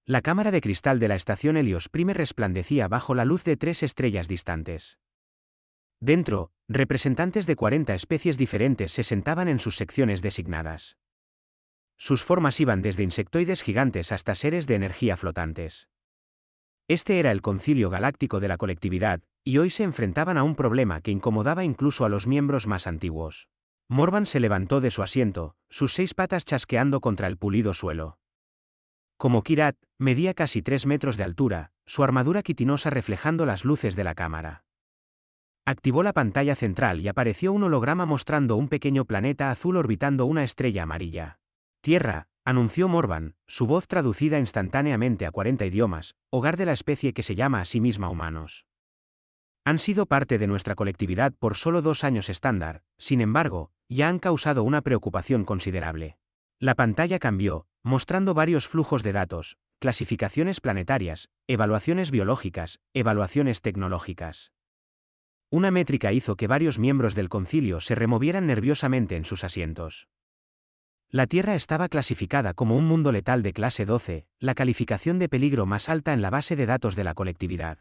La cámara de cristal de la estación Helios Prime resplandecía bajo la luz de 3 estrellas distantes. Dentro, representantes de 40 especies diferentes se sentaban en sus secciones designadas. Sus formas iban desde insectoides gigantes hasta seres de energía flotantes. Este era el concilio galáctico de la colectividad, y hoy se enfrentaban a un problema que incomodaba incluso a los miembros más antiguos. Morvan se levantó de su asiento, sus 6 patas chasqueando contra el pulido suelo. Como Kirat, medía casi 3 metros de altura, su armadura quitinosa reflejando las luces de la cámara. Activó la pantalla central y apareció un holograma mostrando un pequeño planeta azul orbitando una estrella amarilla. Tierra, anunció Morvan, su voz traducida instantáneamente a 40 idiomas, hogar de la especie que se llama a sí misma humanos. Han sido parte de nuestra colectividad por solo 2 años estándar, sin embargo, ya han causado una preocupación considerable. La pantalla cambió, mostrando varios flujos de datos, clasificaciones planetarias, evaluaciones biológicas, evaluaciones tecnológicas. Una métrica hizo que varios miembros del concilio se removieran nerviosamente en sus asientos. La Tierra estaba clasificada como un mundo letal de clase 12, la calificación de peligro más alta en la base de datos de la colectividad.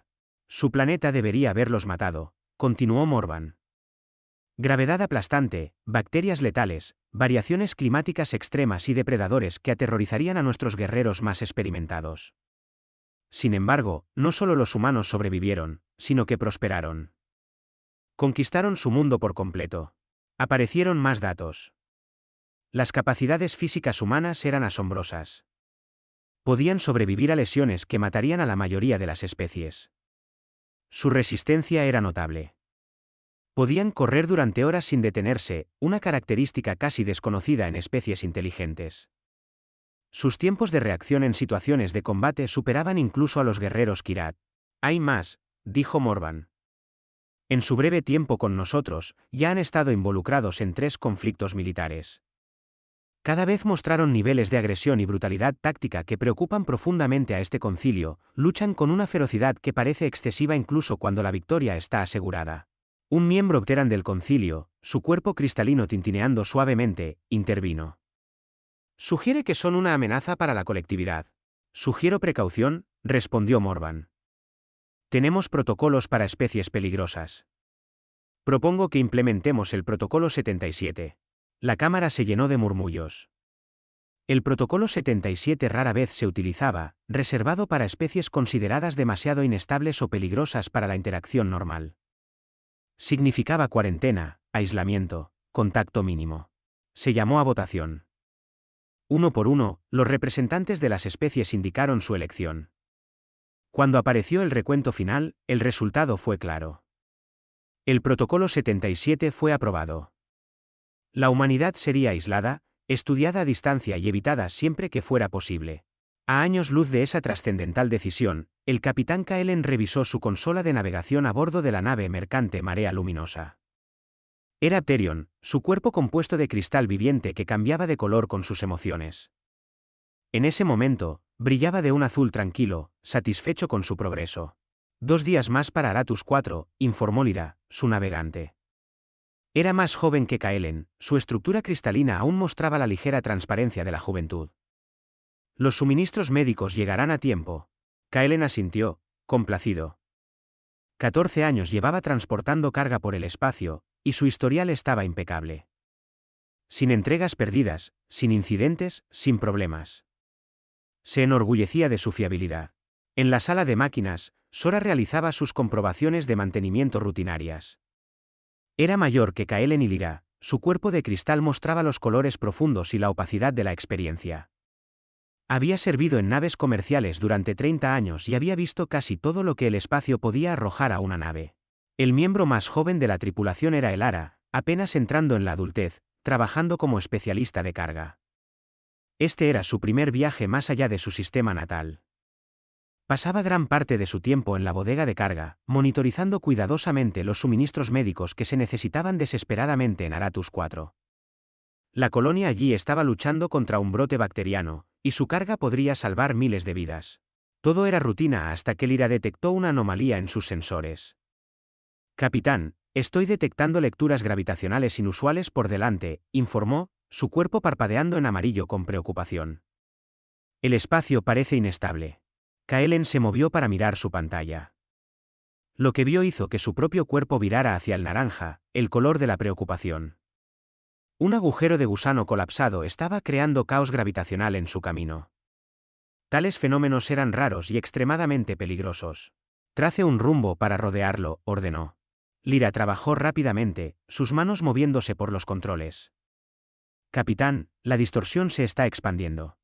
Su planeta debería haberlos matado, continuó Morvan. Gravedad aplastante, bacterias letales, variaciones climáticas extremas y depredadores que aterrorizarían a nuestros guerreros más experimentados. Sin embargo, no solo los humanos sobrevivieron, sino que prosperaron. Conquistaron su mundo por completo. Aparecieron más datos. Las capacidades físicas humanas eran asombrosas. Podían sobrevivir a lesiones que matarían a la mayoría de las especies. Su resistencia era notable. Podían correr durante horas sin detenerse, una característica casi desconocida en especies inteligentes. Sus tiempos de reacción en situaciones de combate superaban incluso a los guerreros Kirat. Hay más, dijo Morvan. En su breve tiempo con nosotros, ya han estado involucrados en 3 conflictos militares. Cada vez mostraron niveles de agresión y brutalidad táctica que preocupan profundamente a este concilio, luchan con una ferocidad que parece excesiva incluso cuando la victoria está asegurada. Un miembro veterano del concilio, su cuerpo cristalino tintineando suavemente, intervino. Sugiere que son una amenaza para la colectividad. Sugiero precaución, respondió Morvan. Tenemos protocolos para especies peligrosas. Propongo que implementemos el protocolo 77. La cámara se llenó de murmullos. El protocolo 77 rara vez se utilizaba, reservado para especies consideradas demasiado inestables o peligrosas para la interacción normal. Significaba cuarentena, aislamiento, contacto mínimo. Se llamó a votación. Uno por uno, los representantes de las especies indicaron su elección. Cuando apareció el recuento final, el resultado fue claro. El protocolo 77 fue aprobado. La humanidad sería aislada, estudiada a distancia y evitada siempre que fuera posible. A años luz de esa trascendental decisión, el capitán Kaelen revisó su consola de navegación a bordo de la nave mercante Marea Luminosa. Era Pterion, su cuerpo compuesto de cristal viviente que cambiaba de color con sus emociones. En ese momento, brillaba de un azul tranquilo, satisfecho con su progreso. 2 días más para Aratus 4, informó Lyra, su navegante. Era más joven que Kaelen, su estructura cristalina aún mostraba la ligera transparencia de la juventud. Los suministros médicos llegarán a tiempo. Kaelen asintió, complacido. 14 años llevaba transportando carga por el espacio, y su historial estaba impecable. Sin entregas perdidas, sin incidentes, sin problemas. Se enorgullecía de su fiabilidad. En la sala de máquinas, Sora realizaba sus comprobaciones de mantenimiento rutinarias. Era mayor que Kaelen y Lyra, su cuerpo de cristal mostraba los colores profundos y la opacidad de la experiencia. Había servido en naves comerciales durante 30 años y había visto casi todo lo que el espacio podía arrojar a una nave. El miembro más joven de la tripulación era Elara, apenas entrando en la adultez, trabajando como especialista de carga. Este era su primer viaje más allá de su sistema natal. Pasaba gran parte de su tiempo en la bodega de carga, monitorizando cuidadosamente los suministros médicos que se necesitaban desesperadamente en Aratus 4. La colonia allí estaba luchando contra un brote bacteriano, y su carga podría salvar miles de vidas. Todo era rutina hasta que Lyra detectó una anomalía en sus sensores. Capitán, estoy detectando lecturas gravitacionales inusuales por delante, informó, su cuerpo parpadeando en amarillo con preocupación. El espacio parece inestable. Kaelen se movió para mirar su pantalla. Lo que vio hizo que su propio cuerpo virara hacia el naranja, el color de la preocupación. Un agujero de gusano colapsado estaba creando caos gravitacional en su camino. Tales fenómenos eran raros y extremadamente peligrosos. Trace un rumbo para rodearlo, ordenó. Lyra trabajó rápidamente, sus manos moviéndose por los controles. Capitán, la distorsión se está expandiendo.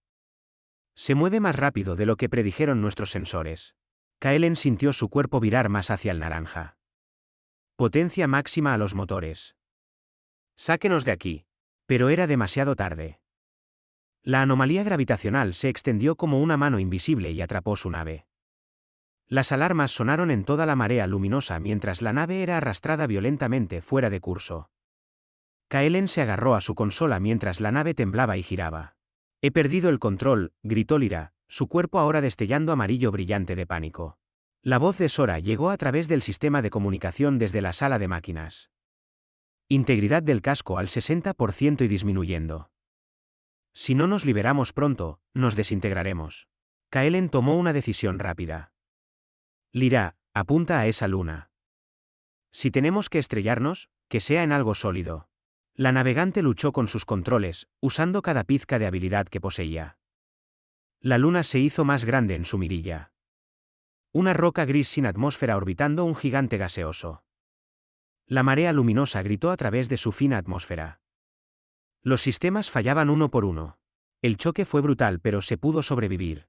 Se mueve más rápido de lo que predijeron nuestros sensores. Kaelen sintió su cuerpo virar más hacia el naranja. Potencia máxima a los motores. Sáquenos de aquí. Pero era demasiado tarde. La anomalía gravitacional se extendió como una mano invisible y atrapó su nave. Las alarmas sonaron en toda la marea luminosa mientras la nave era arrastrada violentamente fuera de curso. Kaelen se agarró a su consola mientras la nave temblaba y giraba. He perdido el control, gritó Lyra, su cuerpo ahora destellando amarillo brillante de pánico. La voz de Sora llegó a través del sistema de comunicación desde la sala de máquinas. Integridad del casco al 60% y disminuyendo. Si no nos liberamos pronto, nos desintegraremos. Kaelen tomó una decisión rápida. Lyra, apunta a esa luna. Si tenemos que estrellarnos, que sea en algo sólido. La navegante luchó con sus controles, usando cada pizca de habilidad que poseía. La luna se hizo más grande en su mirilla. Una roca gris sin atmósfera orbitando un gigante gaseoso. La marea luminosa gritó a través de su fina atmósfera. Los sistemas fallaban uno por uno. El choque fue brutal pero se pudo sobrevivir.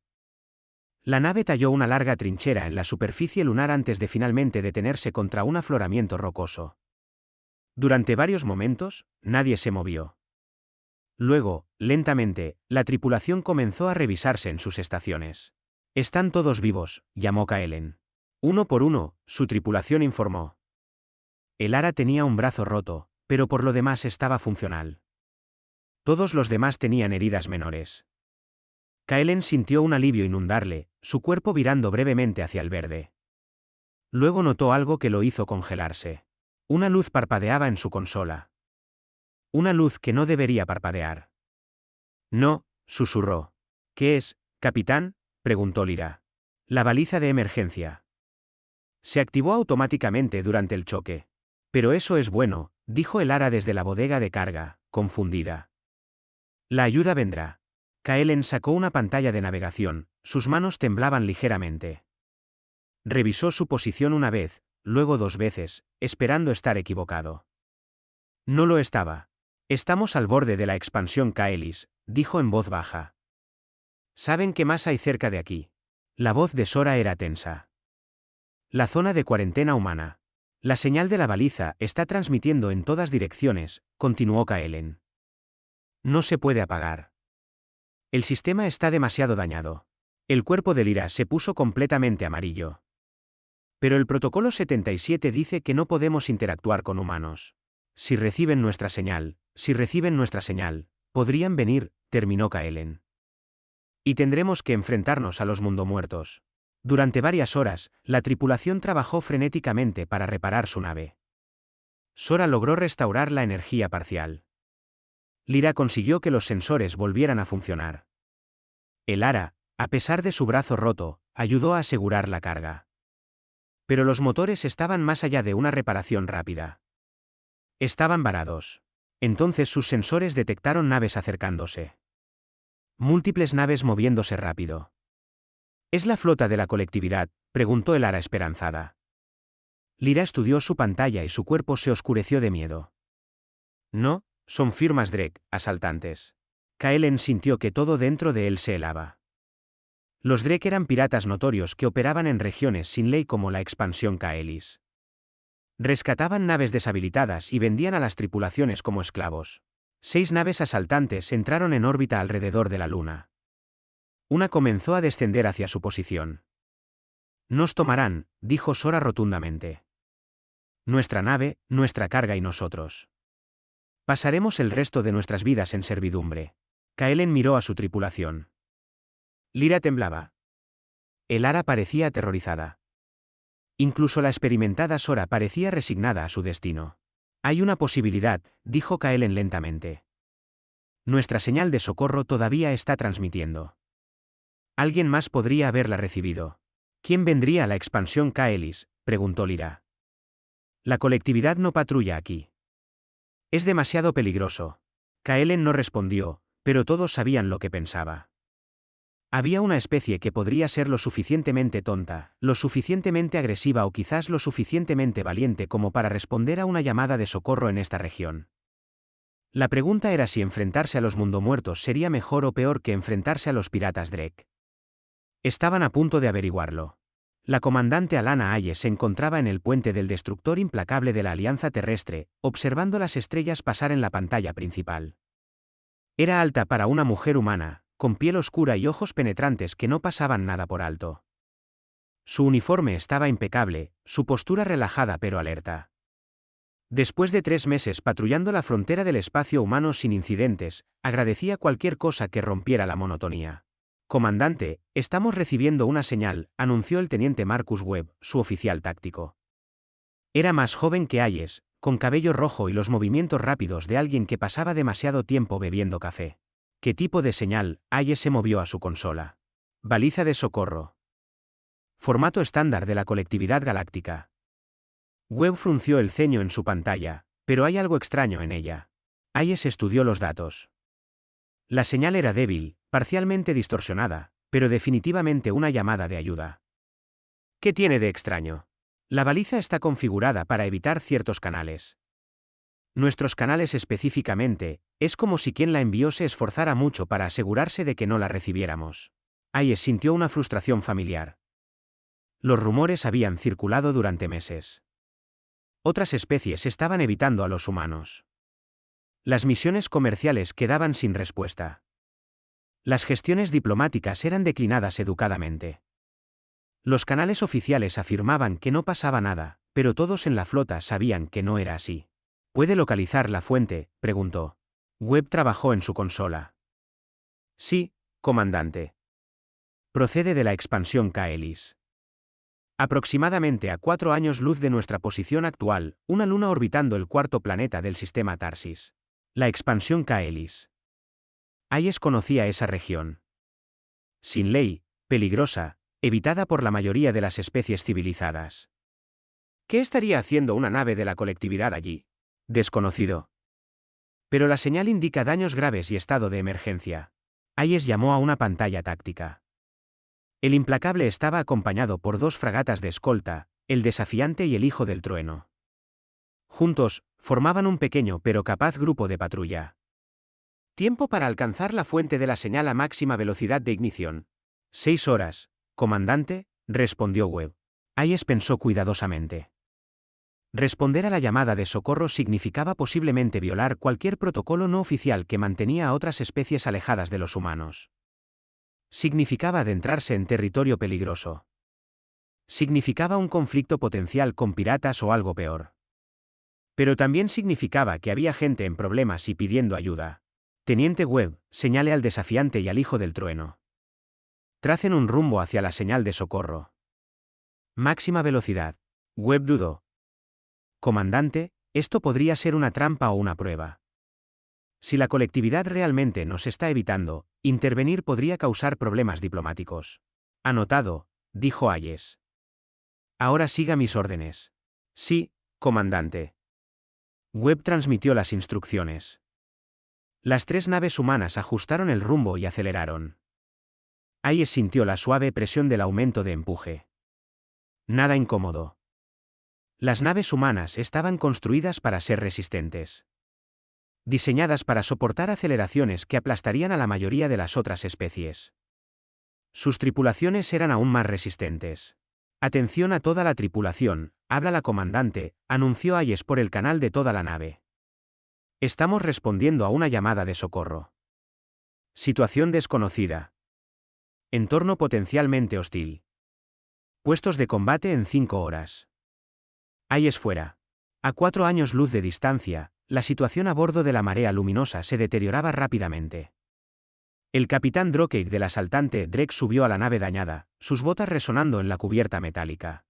La nave talló una larga trinchera en la superficie lunar antes de finalmente detenerse contra un afloramiento rocoso. Durante varios momentos, nadie se movió. Luego, lentamente, la tripulación comenzó a revisarse en sus estaciones. Están todos vivos, llamó Kaelen. Uno por uno, su tripulación informó. El Ara tenía un brazo roto, pero por lo demás estaba funcional. Todos los demás tenían heridas menores. Kaelen sintió un alivio inundarle, su cuerpo virando brevemente hacia el verde. Luego notó algo que lo hizo congelarse. Una luz parpadeaba en su consola. Una luz que no debería parpadear. No, susurró. ¿Qué es, capitán?, preguntó Lyra. La baliza de emergencia. Se activó automáticamente durante el choque. Pero eso es bueno, dijo el Ara desde la bodega de carga, confundida. La ayuda vendrá. Kaelen sacó una pantalla de navegación, sus manos temblaban ligeramente. Revisó su posición una vez, luego dos veces, esperando estar equivocado. No lo estaba. Estamos al borde de la expansión Kaelis, dijo en voz baja. ¿Saben qué más hay cerca de aquí? La voz de Sora era tensa. La zona de cuarentena humana. La señal de la baliza está transmitiendo en todas direcciones, continuó Kaelen. No se puede apagar. El sistema está demasiado dañado. El cuerpo de Lyra se puso completamente amarillo. Pero el protocolo 77 dice que no podemos interactuar con humanos. Si reciben nuestra señal, podrían venir, terminó Kaelen. Y tendremos que enfrentarnos a los mundomuertos. Durante varias horas, la tripulación trabajó frenéticamente para reparar su nave. Sora logró restaurar la energía parcial. Lyra consiguió que los sensores volvieran a funcionar. El Ara, a pesar de su brazo roto, ayudó a asegurar la carga. Pero los motores estaban más allá de una reparación rápida. Estaban varados. Entonces sus sensores detectaron naves acercándose. Múltiples naves moviéndose rápido. ¿Es la flota de la colectividad?, preguntó el Ara esperanzada. Lyra estudió su pantalla y su cuerpo se oscureció de miedo. No, son firmas Drek, asaltantes. Kaelen sintió que todo dentro de él se helaba. Los Drek eran piratas notorios que operaban en regiones sin ley como la expansión Kaelis. Rescataban naves deshabilitadas y vendían a las tripulaciones como esclavos. 6 naves asaltantes entraron en órbita alrededor de la Luna. Una comenzó a descender hacia su posición. Nos tomarán, dijo Sora rotundamente. Nuestra nave, nuestra carga y nosotros. Pasaremos el resto de nuestras vidas en servidumbre. Kaelen miró a su tripulación. Lyra temblaba. El Ara parecía aterrorizada. Incluso la experimentada Sora parecía resignada a su destino. Hay una posibilidad, dijo Kaelen lentamente. Nuestra señal de socorro todavía está transmitiendo. Alguien más podría haberla recibido. ¿Quién vendría a la expansión Kaelis?, preguntó Lyra. La colectividad no patrulla aquí. Es demasiado peligroso. Kaelen no respondió, pero todos sabían lo que pensaba. Había una especie que podría ser lo suficientemente tonta, lo suficientemente agresiva o quizás lo suficientemente valiente como para responder a una llamada de socorro en esta región. La pregunta era si enfrentarse a los mundomuertos sería mejor o peor que enfrentarse a los piratas Drek. Estaban a punto de averiguarlo. La comandante Alana Hayes se encontraba en el puente del destructor implacable de la Alianza Terrestre, observando las estrellas pasar en la pantalla principal. Era alta para una mujer humana, con piel oscura y ojos penetrantes que no pasaban nada por alto. Su uniforme estaba impecable, su postura relajada pero alerta. Después de 3 meses patrullando la frontera del espacio humano sin incidentes, agradecía cualquier cosa que rompiera la monotonía. «Comandante, estamos recibiendo una señal», anunció el teniente Marcus Webb, su oficial táctico. Era más joven que Hayes, con cabello rojo y los movimientos rápidos de alguien que pasaba demasiado tiempo bebiendo café. ¿Qué tipo de señal? Hayes se movió a su consola. Baliza de socorro. Formato estándar de la colectividad galáctica. Webb frunció el ceño en su pantalla, pero hay algo extraño en ella. Hayes estudió los datos. La señal era débil, parcialmente distorsionada, pero definitivamente una llamada de ayuda. ¿Qué tiene de extraño? La baliza está configurada para evitar ciertos canales. Nuestros canales específicamente, es como si quien la envió se esforzara mucho para asegurarse de que no la recibiéramos. Hayes sintió una frustración familiar. Los rumores habían circulado durante meses. Otras especies estaban evitando a los humanos. Las misiones comerciales quedaban sin respuesta. Las gestiones diplomáticas eran declinadas educadamente. Los canales oficiales afirmaban que no pasaba nada, pero todos en la flota sabían que no era así. ¿Puede localizar la fuente?, preguntó. Webb trabajó en su consola. Sí, comandante. Procede de la expansión Kaelis. Aproximadamente a 4 años luz de nuestra posición actual, una luna orbitando el cuarto planeta del sistema Tarsis. La expansión Kaelis. Hayes conocía esa región. Sin ley, peligrosa, evitada por la mayoría de las especies civilizadas. ¿Qué estaría haciendo una nave de la colectividad allí? Desconocido. Pero la señal indica daños graves y estado de emergencia. Hayes llamó a una pantalla táctica. El implacable estaba acompañado por 2 fragatas de escolta, el desafiante y el hijo del trueno. Juntos, formaban un pequeño pero capaz grupo de patrulla. Tiempo para alcanzar la fuente de la señal a máxima velocidad de ignición. 6 horas, comandante, respondió Webb. Hayes pensó cuidadosamente. Responder a la llamada de socorro significaba posiblemente violar cualquier protocolo no oficial que mantenía a otras especies alejadas de los humanos. Significaba adentrarse en territorio peligroso. Significaba un conflicto potencial con piratas o algo peor. Pero también significaba que había gente en problemas y pidiendo ayuda. Teniente Webb, señale al desafiante y al hijo del trueno. Tracen un rumbo hacia la señal de socorro. Máxima velocidad. Webb dudó. Comandante, esto podría ser una trampa o una prueba. Si la colectividad realmente nos está evitando, intervenir podría causar problemas diplomáticos. Anotado, dijo Hayes. Ahora siga mis órdenes. Sí, comandante. Webb transmitió las instrucciones. Las 3 naves humanas ajustaron el rumbo y aceleraron. Hayes sintió la suave presión del aumento de empuje. Nada incómodo. Las naves humanas estaban construidas para ser resistentes. Diseñadas para soportar aceleraciones que aplastarían a la mayoría de las otras especies. Sus tripulaciones eran aún más resistentes. Atención a toda la tripulación, habla la comandante, anunció Hayes por el canal de toda la nave. Estamos respondiendo a una llamada de socorro. Situación desconocida. Entorno potencialmente hostil. Puestos de combate en 5 horas. Hayes fuera. A 4 años luz de distancia, la situación a bordo de la marea luminosa se deterioraba rápidamente. El capitán Drokeig del asaltante Drek subió a la nave dañada, sus botas resonando en la cubierta metálica.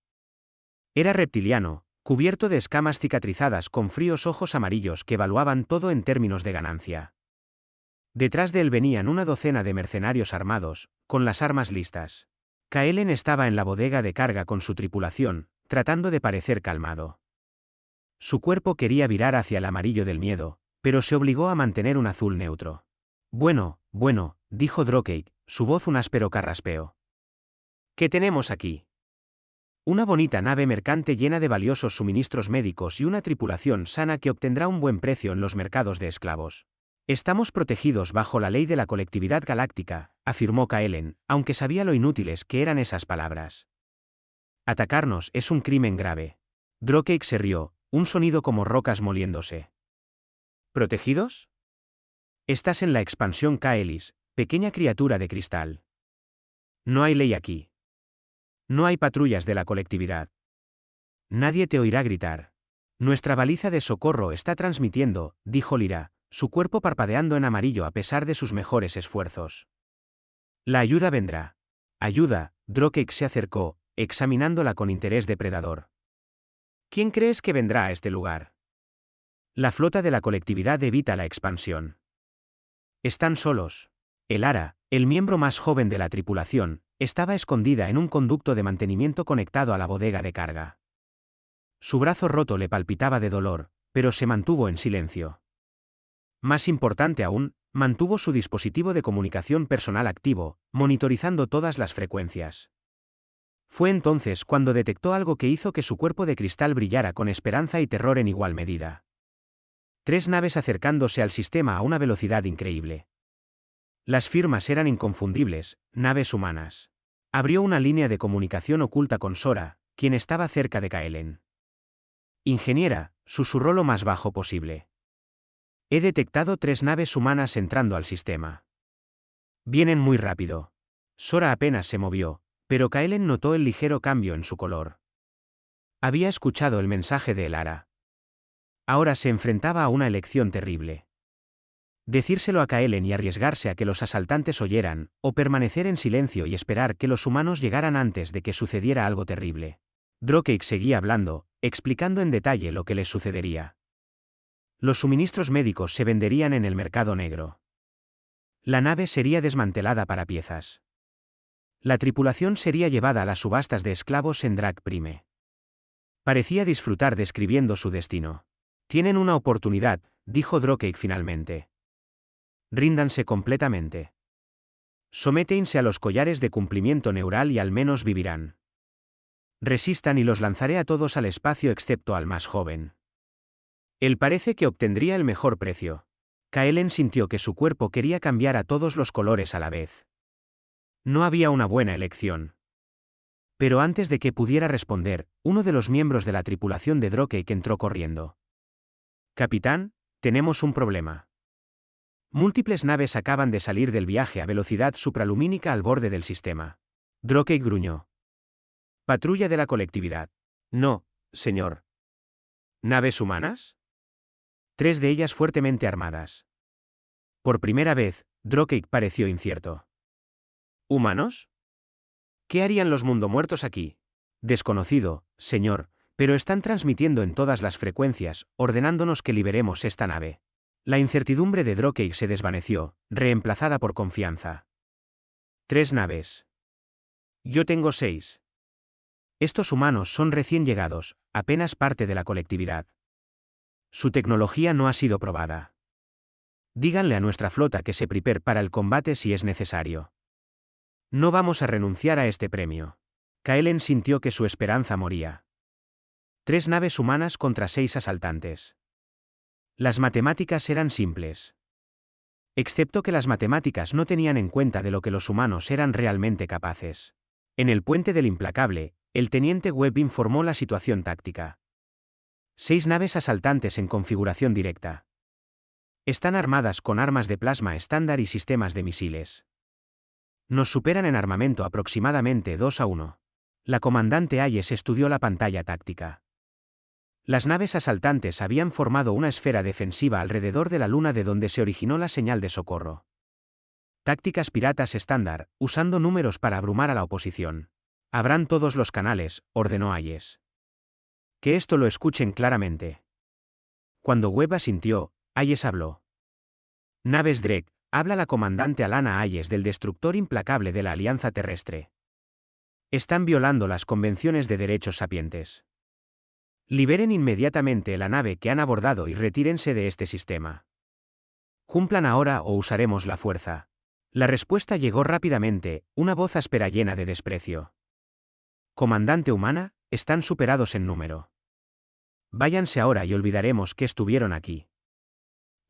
Era reptiliano, cubierto de escamas cicatrizadas con fríos ojos amarillos que evaluaban todo en términos de ganancia. Detrás de él venían una docena de mercenarios armados, con las armas listas. Kaelen estaba en la bodega de carga con su tripulación, tratando de parecer calmado. Su cuerpo quería virar hacia el amarillo del miedo, pero se obligó a mantener un azul neutro. Bueno, dijo Drake, su voz un áspero carraspeo. ¿Qué tenemos aquí? Una bonita nave mercante llena de valiosos suministros médicos y una tripulación sana que obtendrá un buen precio en los mercados de esclavos. Estamos protegidos bajo la ley de la colectividad galáctica, afirmó Kaelen, aunque sabía lo inútiles que eran esas palabras. Atacarnos es un crimen grave. Drake se rió, un sonido como rocas moliéndose. ¿Protegidos? Estás en la expansión Kaelis, pequeña criatura de cristal. No hay ley aquí. No hay patrullas de la colectividad. Nadie te oirá gritar. Nuestra baliza de socorro está transmitiendo, dijo Lyra, su cuerpo parpadeando en amarillo a pesar de sus mejores esfuerzos. La ayuda vendrá. Ayuda, Drake se acercó, examinándola con interés depredador. ¿Quién crees que vendrá a este lugar? La flota de la colectividad evita la expansión. Están solos. Elara, el miembro más joven de la tripulación, estaba escondida en un conducto de mantenimiento conectado a la bodega de carga. Su brazo roto le palpitaba de dolor, pero se mantuvo en silencio. Más importante aún, mantuvo su dispositivo de comunicación personal activo, monitorizando todas las frecuencias. Fue entonces cuando detectó algo que hizo que su cuerpo de cristal brillara con esperanza y terror en igual medida. 3 naves acercándose al sistema a una velocidad increíble. Las firmas eran inconfundibles, naves humanas. Abrió una línea de comunicación oculta con Sora, quien estaba cerca de Kaelen. Ingeniera, susurró lo más bajo posible. He detectado 3 naves humanas entrando al sistema. Vienen muy rápido. Sora apenas se movió, pero Kaelen notó el ligero cambio en su color. Había escuchado el mensaje de Elara. Ahora se enfrentaba a una elección terrible. Decírselo a Kaelen y arriesgarse a que los asaltantes oyeran, o permanecer en silencio y esperar que los humanos llegaran antes de que sucediera algo terrible. Drake seguía hablando, explicando en detalle lo que les sucedería. Los suministros médicos se venderían en el mercado negro. La nave sería desmantelada para piezas. La tripulación sería llevada a las subastas de esclavos en Drag Prime. Parecía disfrutar describiendo su destino. Tienen una oportunidad, dijo Drake finalmente. Ríndanse completamente. Sométense a los collares de cumplimiento neural y al menos vivirán. Resistan y los lanzaré a todos al espacio excepto al más joven. Él parece que obtendría el mejor precio. Kaelen sintió que su cuerpo quería cambiar a todos los colores a la vez. No había una buena elección. Pero antes de que pudiera responder, uno de los miembros de la tripulación de Drake entró corriendo. Capitán, tenemos un problema. Múltiples naves acaban de salir del viaje a velocidad supralumínica al borde del sistema. Drake gruñó. Patrulla de la colectividad. No, señor. ¿Naves humanas? 3 de ellas fuertemente armadas. Por primera vez, Drake pareció incierto. ¿Humanos? ¿Qué harían los mundomuertos aquí? Desconocido, señor, pero están transmitiendo en todas las frecuencias, ordenándonos que liberemos esta nave. La incertidumbre de Drake se desvaneció, reemplazada por confianza. 3 naves. Yo tengo 6. Estos humanos son recién llegados, apenas parte de la colectividad. Su tecnología no ha sido probada. Díganle a nuestra flota que se prepare para el combate si es necesario. No vamos a renunciar a este premio. Kaelen sintió que su esperanza moría. 3 naves humanas contra 6 asaltantes. Las matemáticas eran simples. Excepto que las matemáticas no tenían en cuenta de lo que los humanos eran realmente capaces. En el puente del implacable, el teniente Webb informó la situación táctica. 6 naves asaltantes en configuración directa. Están armadas con armas de plasma estándar y sistemas de misiles. Nos superan en armamento aproximadamente 2-1. La comandante Hayes estudió la pantalla táctica. Las naves asaltantes habían formado una esfera defensiva alrededor de la luna de donde se originó la señal de socorro. Tácticas piratas estándar, usando números para abrumar a la oposición. Abran todos los canales, ordenó Hayes. Que esto lo escuchen claramente. Cuando Webb asintió, Hayes habló. Naves Drake, Habla la comandante Alana Hayes del destructor implacable de la Alianza Terrestre. Están violando las convenciones de derechos sapientes. Liberen inmediatamente la nave que han abordado y retírense de este sistema. Cumplan ahora o usaremos la fuerza. La respuesta llegó rápidamente, una voz áspera llena de desprecio. Comandante humana, están superados en número. Váyanse ahora y olvidaremos que estuvieron aquí.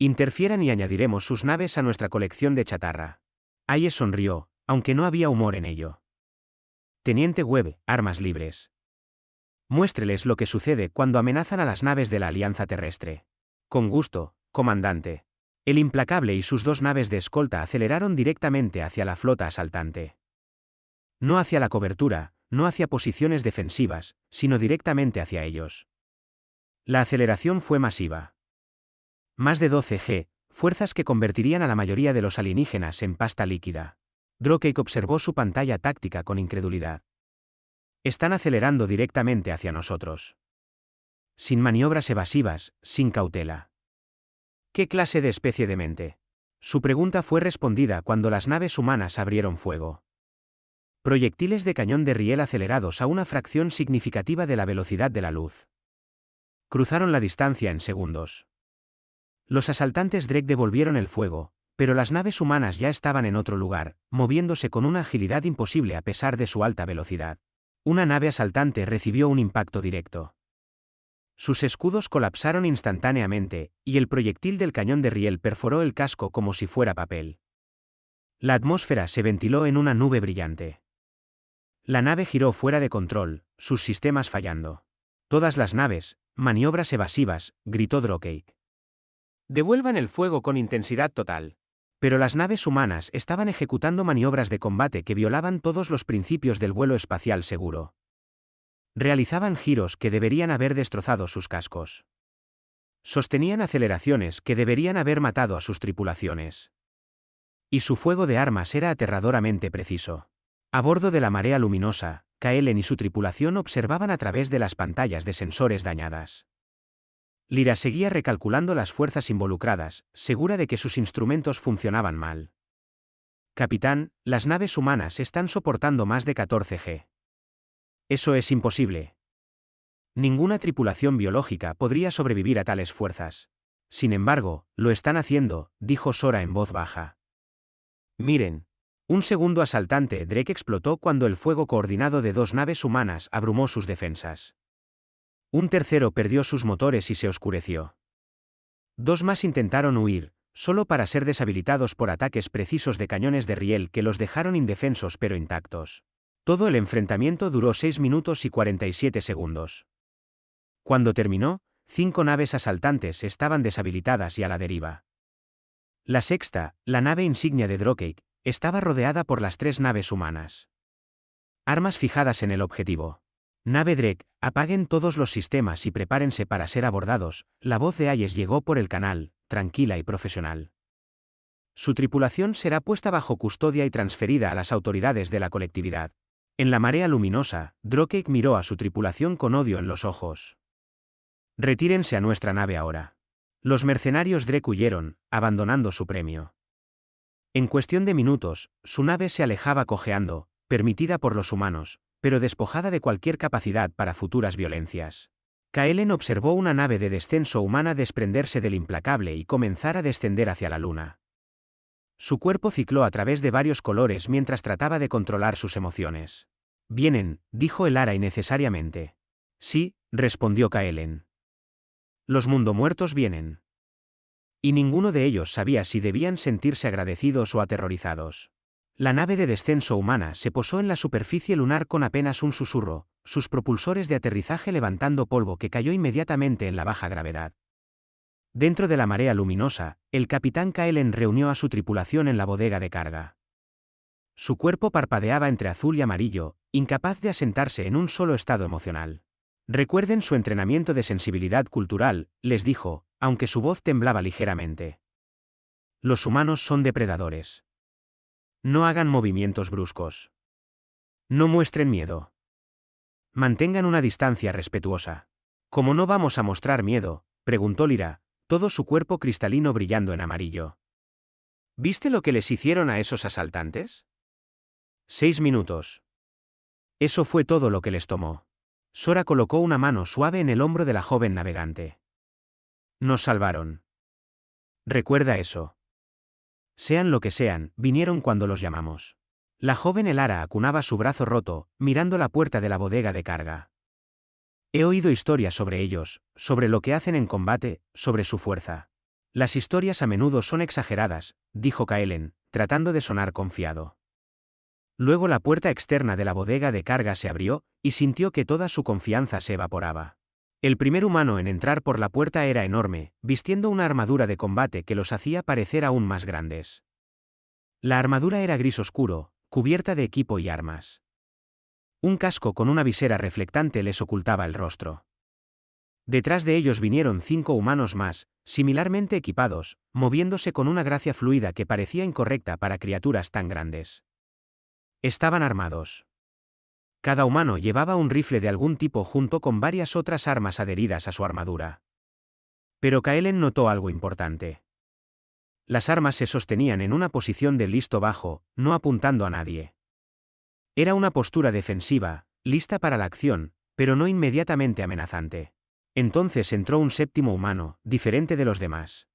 Interfieran y añadiremos sus naves a nuestra colección de chatarra. Hayes sonrió, aunque no había humor en ello. Teniente Webb, armas libres. Muéstreles lo que sucede cuando amenazan a las naves de la Alianza Terrestre. Con gusto, comandante. El implacable y sus 2 naves de escolta aceleraron directamente hacia la flota asaltante. No hacia la cobertura, no hacia posiciones defensivas, sino directamente hacia ellos. La aceleración fue masiva. Más de 12 G, fuerzas que convertirían a la mayoría de los alienígenas en pasta líquida. Drokeyk observó su pantalla táctica con incredulidad. Están acelerando directamente hacia nosotros. Sin maniobras evasivas, sin cautela. ¿Qué clase de especie de mente? Su pregunta fue respondida cuando las naves humanas abrieron fuego. Proyectiles de cañón de riel acelerados a una fracción significativa de la velocidad de la luz. Cruzaron la distancia en segundos. Los asaltantes Drek devolvieron el fuego, pero las naves humanas ya estaban en otro lugar, moviéndose con una agilidad imposible a pesar de su alta velocidad. Una nave asaltante recibió un impacto directo. Sus escudos colapsaron instantáneamente, y el proyectil del cañón de riel perforó el casco como si fuera papel. La atmósfera se ventiló en una nube brillante. La nave giró fuera de control, sus sistemas fallando. Todas las naves, maniobras evasivas, gritó Drokeyk. Devuelvan el fuego con intensidad total. Pero las naves humanas estaban ejecutando maniobras de combate que violaban todos los principios del vuelo espacial seguro. Realizaban giros que deberían haber destrozado sus cascos. Sostenían aceleraciones que deberían haber matado a sus tripulaciones. Y su fuego de armas era aterradoramente preciso. A bordo de la marea luminosa, Kaelen y su tripulación observaban a través de las pantallas de sensores dañadas. Lyra seguía recalculando las fuerzas involucradas, segura de que sus instrumentos funcionaban mal. Capitán, las naves humanas están soportando más de 14 G. Eso es imposible. Ninguna tripulación biológica podría sobrevivir a tales fuerzas. Sin embargo, lo están haciendo, dijo Sora en voz baja. Miren. Un segundo asaltante Drek explotó cuando el fuego coordinado de 2 naves humanas abrumó sus defensas. Un tercero perdió sus motores y se oscureció. 2 más intentaron huir, solo para ser deshabilitados por ataques precisos de cañones de riel que los dejaron indefensos pero intactos. Todo el enfrentamiento duró 6 minutos y 47 segundos. Cuando terminó, 5 naves asaltantes estaban deshabilitadas y a la deriva. La sexta, la nave insignia de Drokeyk, estaba rodeada por las 3 naves humanas. Armas fijadas en el objetivo. Nave Drek, apaguen todos los sistemas y prepárense para ser abordados. La voz de Hayes llegó por el canal, tranquila y profesional. Su tripulación será puesta bajo custodia y transferida a las autoridades de la colectividad. En la marea luminosa, Drokeyk miró a su tripulación con odio en los ojos. Retírense a nuestra nave ahora. Los mercenarios Drek huyeron, abandonando su premio. En cuestión de minutos, su nave se alejaba cojeando, permitida por los humanos, pero despojada de cualquier capacidad para futuras violencias. Kaelen observó una nave de descenso humana desprenderse del implacable y comenzar a descender hacia la luna. Su cuerpo cicló a través de varios colores mientras trataba de controlar sus emociones. Vienen, dijo el Ara innecesariamente. Sí, respondió Kaelen. Los mundomuertos vienen. Y ninguno de ellos sabía si debían sentirse agradecidos o aterrorizados. La nave de descenso humana se posó en la superficie lunar con apenas un susurro, sus propulsores de aterrizaje levantando polvo que cayó inmediatamente en la baja gravedad. Dentro de la marea luminosa, el capitán Kaelen reunió a su tripulación en la bodega de carga. Su cuerpo parpadeaba entre azul y amarillo, incapaz de asentarse en un solo estado emocional. Recuerden su entrenamiento de sensibilidad cultural, les dijo, aunque su voz temblaba ligeramente. Los humanos son depredadores. No hagan movimientos bruscos. No muestren miedo. Mantengan una distancia respetuosa. ¿Cómo no vamos a mostrar miedo?, preguntó Lyra, todo su cuerpo cristalino brillando en amarillo. ¿Viste lo que les hicieron a esos asaltantes? 6 minutos. Eso fue todo lo que les tomó. Sora colocó una mano suave en el hombro de la joven navegante. Nos salvaron. Recuerda eso. Sean lo que sean, vinieron cuando los llamamos. La joven Elara acunaba su brazo roto, mirando la puerta de la bodega de carga. He oído historias sobre ellos, sobre lo que hacen en combate, sobre su fuerza. Las historias a menudo son exageradas, dijo Kaelen, tratando de sonar confiado. Luego la puerta externa de la bodega de carga se abrió, y sintió que toda su confianza se evaporaba. El primer humano en entrar por la puerta era enorme, vistiendo una armadura de combate que los hacía parecer aún más grandes. La armadura era gris oscuro, cubierta de equipo y armas. Un casco con una visera reflectante les ocultaba el rostro. Detrás de ellos vinieron 5 humanos más, similarmente equipados, moviéndose con una gracia fluida que parecía incorrecta para criaturas tan grandes. Estaban armados. Cada humano llevaba un rifle de algún tipo junto con varias otras armas adheridas a su armadura. Pero Kaelen notó algo importante. Las armas se sostenían en una posición de listo bajo, no apuntando a nadie. Era una postura defensiva, lista para la acción, pero no inmediatamente amenazante. Entonces entró un séptimo humano, diferente de los demás.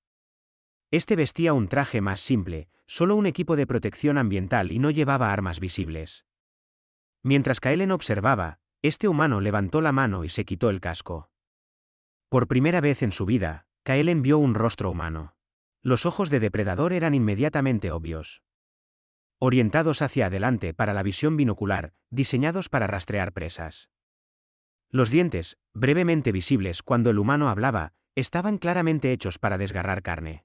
Este vestía un traje más simple, solo un equipo de protección ambiental y no llevaba armas visibles. Mientras Kaelen observaba, este humano levantó la mano y se quitó el casco. Por primera vez en su vida, Kaelen vio un rostro humano. Los ojos de depredador eran inmediatamente obvios. Orientados hacia adelante para la visión binocular, diseñados para rastrear presas. Los dientes, brevemente visibles cuando el humano hablaba, estaban claramente hechos para desgarrar carne.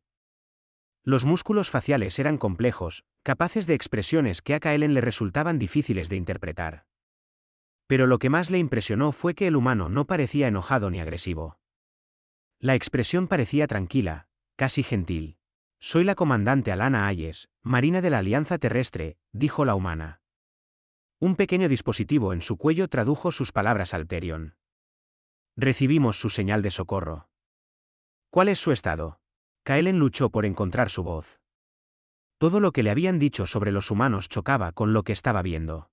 Los músculos faciales eran complejos, capaces de expresiones que a Kaelen le resultaban difíciles de interpretar. Pero lo que más le impresionó fue que el humano no parecía enojado ni agresivo. La expresión parecía tranquila, casi gentil. Soy la comandante Alana Hayes, marina de la Alianza Terrestre, dijo la humana. Un pequeño dispositivo en su cuello tradujo sus palabras al Therion. Recibimos su señal de socorro. ¿Cuál es su estado? Kaelen luchó por encontrar su voz. Todo lo que le habían dicho sobre los humanos chocaba con lo que estaba viendo.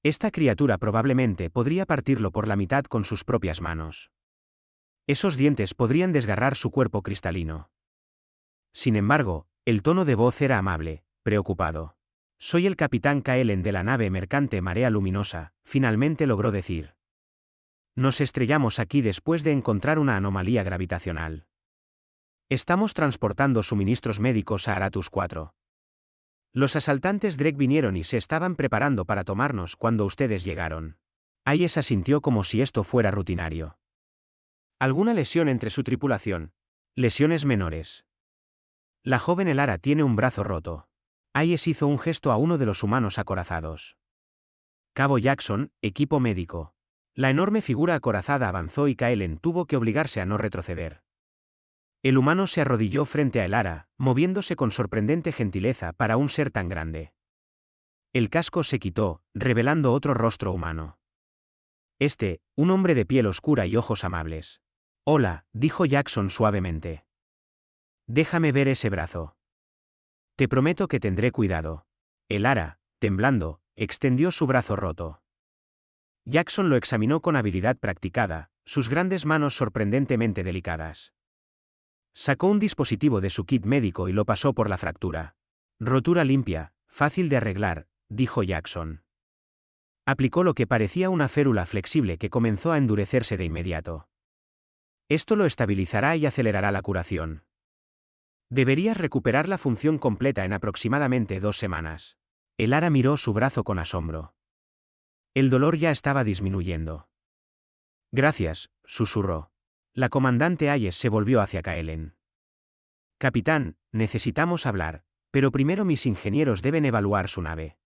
Esta criatura probablemente podría partirlo por la mitad con sus propias manos. Esos dientes podrían desgarrar su cuerpo cristalino. Sin embargo, el tono de voz era amable, preocupado. Soy el capitán Kaelen de la nave mercante Marea Luminosa, finalmente logró decir. Nos estrellamos aquí después de encontrar una anomalía gravitacional. Estamos transportando suministros médicos a Aratus 4. Los asaltantes Drek vinieron y se estaban preparando para tomarnos cuando ustedes llegaron. Hayes asintió como si esto fuera rutinario. ¿Alguna lesión entre su tripulación? Lesiones menores. La joven Elara tiene un brazo roto. Hayes hizo un gesto a uno de los humanos acorazados. Cabo Jackson, equipo médico. La enorme figura acorazada avanzó y Kaelen tuvo que obligarse a no retroceder. El humano se arrodilló frente a Elara, moviéndose con sorprendente gentileza para un ser tan grande. El casco se quitó, revelando otro rostro humano. Un hombre de piel oscura y ojos amables. Hola, dijo Jackson suavemente. Déjame ver ese brazo. Te prometo que tendré cuidado. Elara, temblando, extendió su brazo roto. Jackson lo examinó con habilidad practicada, sus grandes manos sorprendentemente delicadas. Sacó un dispositivo de su kit médico y lo pasó por la fractura. Rotura limpia, fácil de arreglar, dijo Jackson. Aplicó lo que parecía una férula flexible que comenzó a endurecerse de inmediato. Esto lo estabilizará y acelerará la curación. Deberías recuperar la función completa en aproximadamente 2 semanas. Elara miró su brazo con asombro. El dolor ya estaba disminuyendo. Gracias, susurró. La comandante Hayes se volvió hacia Kaelen. Capitán, necesitamos hablar, pero primero mis ingenieros deben evaluar su nave.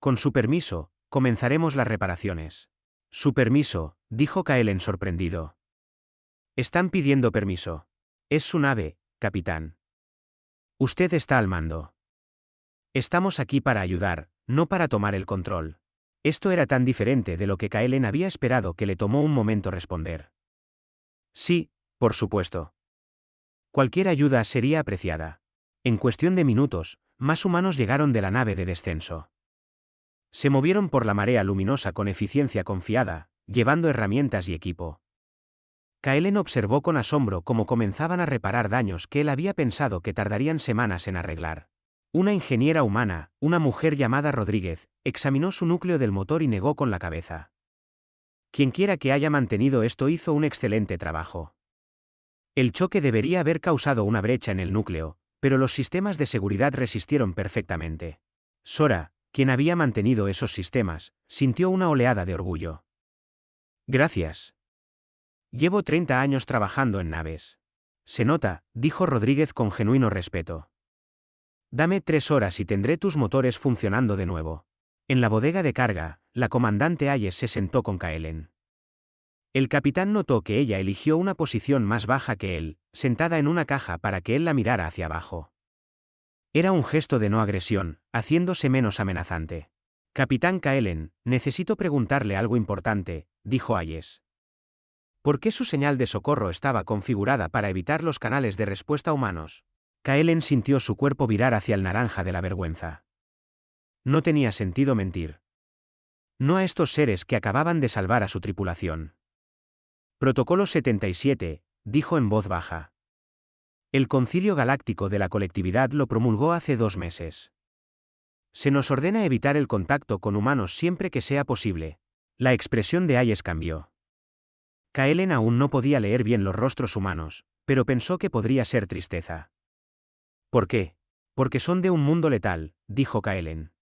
Con su permiso, comenzaremos las reparaciones. Su permiso, dijo Kaelen sorprendido. Están pidiendo permiso. Es su nave, capitán. Usted está al mando. Estamos aquí para ayudar, no para tomar el control. Esto era tan diferente de lo que Kaelen había esperado que le tomó un momento responder. Sí, por supuesto. Cualquier ayuda sería apreciada. En cuestión de minutos, más humanos llegaron de la nave de descenso. Se movieron por la marea luminosa con eficiencia confiada, llevando herramientas y equipo. Kaelen observó con asombro cómo comenzaban a reparar daños que él había pensado que tardarían semanas en arreglar. Una ingeniera humana, una mujer llamada Rodríguez, examinó su núcleo del motor y negó con la cabeza. Quienquiera que haya mantenido esto hizo un excelente trabajo. El choque debería haber causado una brecha en el núcleo, pero los sistemas de seguridad resistieron perfectamente. Sora, quien había mantenido esos sistemas, sintió una oleada de orgullo. Gracias. Llevo 30 años trabajando en naves. Se nota, dijo Rodríguez con genuino respeto. Dame 3 horas y tendré tus motores funcionando de nuevo. En la bodega de carga, la comandante Hayes se sentó con Kaelen. El capitán notó que ella eligió una posición más baja que él, sentada en una caja para que él la mirara hacia abajo. Era un gesto de no agresión, haciéndose menos amenazante. Capitán Kaelen, necesito preguntarle algo importante, dijo Hayes. ¿Por qué su señal de socorro estaba configurada para evitar los canales de respuesta humanos? Kaelen sintió su cuerpo virar hacia el naranja de la vergüenza. No tenía sentido mentir. No a estos seres que acababan de salvar a su tripulación. Protocolo 77, dijo en voz baja. El Concilio Galáctico de la Colectividad lo promulgó hace 2 meses. Se nos ordena evitar el contacto con humanos siempre que sea posible. La expresión de Hayes cambió. Kaelen aún no podía leer bien los rostros humanos, pero pensó que podría ser tristeza. ¿Por qué? Porque son de un mundo letal, dijo Kaelen.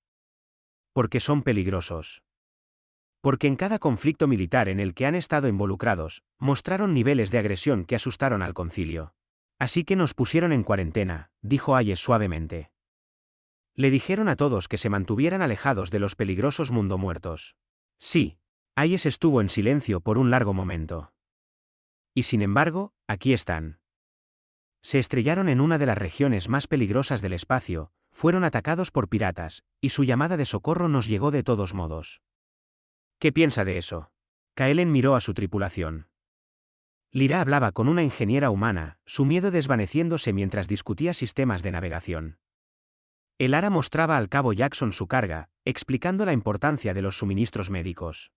Porque son peligrosos. Porque en cada conflicto militar en el que han estado involucrados, mostraron niveles de agresión que asustaron al concilio. Así que nos pusieron en cuarentena, dijo Hayes suavemente. Le dijeron a todos que se mantuvieran alejados de los peligrosos mundomuertos. Sí. Hayes estuvo en silencio por un largo momento. Y sin embargo, aquí están. Se estrellaron en una de las regiones más peligrosas del espacio, fueron atacados por piratas, y su llamada de socorro nos llegó de todos modos. ¿Qué piensa de eso? Kaelen miró a su tripulación. Lyra hablaba con una ingeniera humana, su miedo desvaneciéndose mientras discutía sistemas de navegación. El Ara mostraba al cabo Jackson su carga, explicando la importancia de los suministros médicos.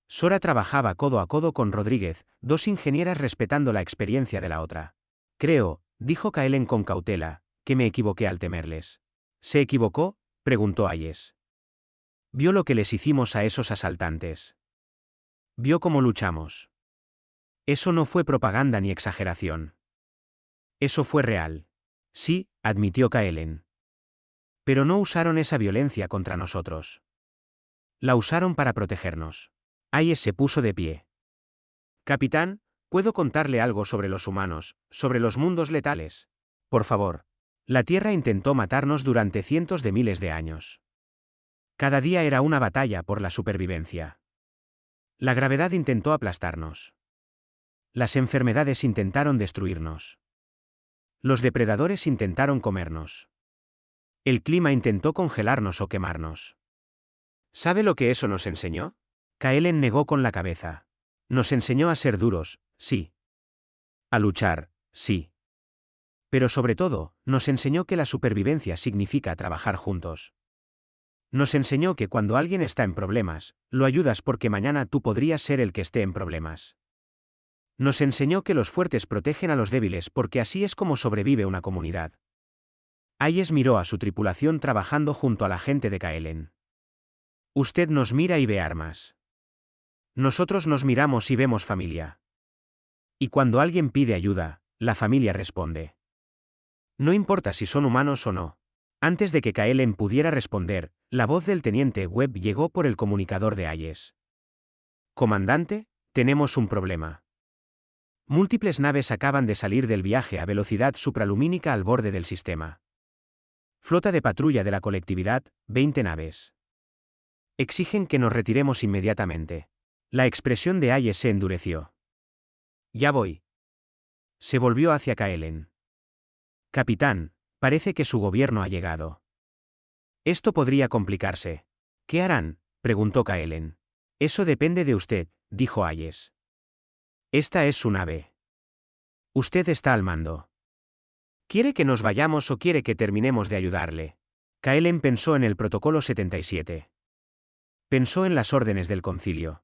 Sora trabajaba codo a codo con Rodríguez, 2 ingenieras respetando la experiencia de la otra. Creo, dijo Kaelen con cautela, que me equivoqué al temerles. ¿Se equivocó?, preguntó Hayes. Vio lo que les hicimos a esos asaltantes. Vio cómo luchamos. Eso no fue propaganda ni exageración. Eso fue real. Sí, admitió Kaelen. Pero no usaron esa violencia contra nosotros. La usaron para protegernos. Hayes se puso de pie. Capitán, ¿puedo contarle algo sobre los humanos, sobre los mundos letales? Por favor. La Tierra intentó matarnos durante cientos de miles de años. Cada día era una batalla por la supervivencia. La gravedad intentó aplastarnos. Las enfermedades intentaron destruirnos. Los depredadores intentaron comernos. El clima intentó congelarnos o quemarnos. ¿Sabe lo que eso nos enseñó? Kaelen negó con la cabeza. Nos enseñó a ser duros, sí. A luchar, sí. Pero sobre todo, nos enseñó que la supervivencia significa trabajar juntos. Nos enseñó que cuando alguien está en problemas, lo ayudas porque mañana tú podrías ser el que esté en problemas. Nos enseñó que los fuertes protegen a los débiles porque así es como sobrevive una comunidad. Hayes miró a su tripulación trabajando junto a la gente de Kaelen. Usted nos mira y ve armas. Nosotros nos miramos y vemos familia. Y cuando alguien pide ayuda, la familia responde. No importa si son humanos o no. Antes de que Kaelen pudiera responder, la voz del teniente Webb llegó por el comunicador de Hayes. Comandante, tenemos un problema. Múltiples naves acaban de salir del viaje a velocidad supralumínica al borde del sistema. Flota de patrulla de la colectividad, 20 naves. Exigen que nos retiremos inmediatamente. La expresión de Hayes se endureció. Ya voy. Se volvió hacia Kaelen. Capitán, parece que su gobierno ha llegado. Esto podría complicarse. ¿Qué harán?, preguntó Kaelen. Eso depende de usted, dijo Hayes. Esta es su nave. Usted está al mando. ¿Quiere que nos vayamos o quiere que terminemos de ayudarle? Kaelen pensó en el protocolo 77. Pensó en las órdenes del concilio.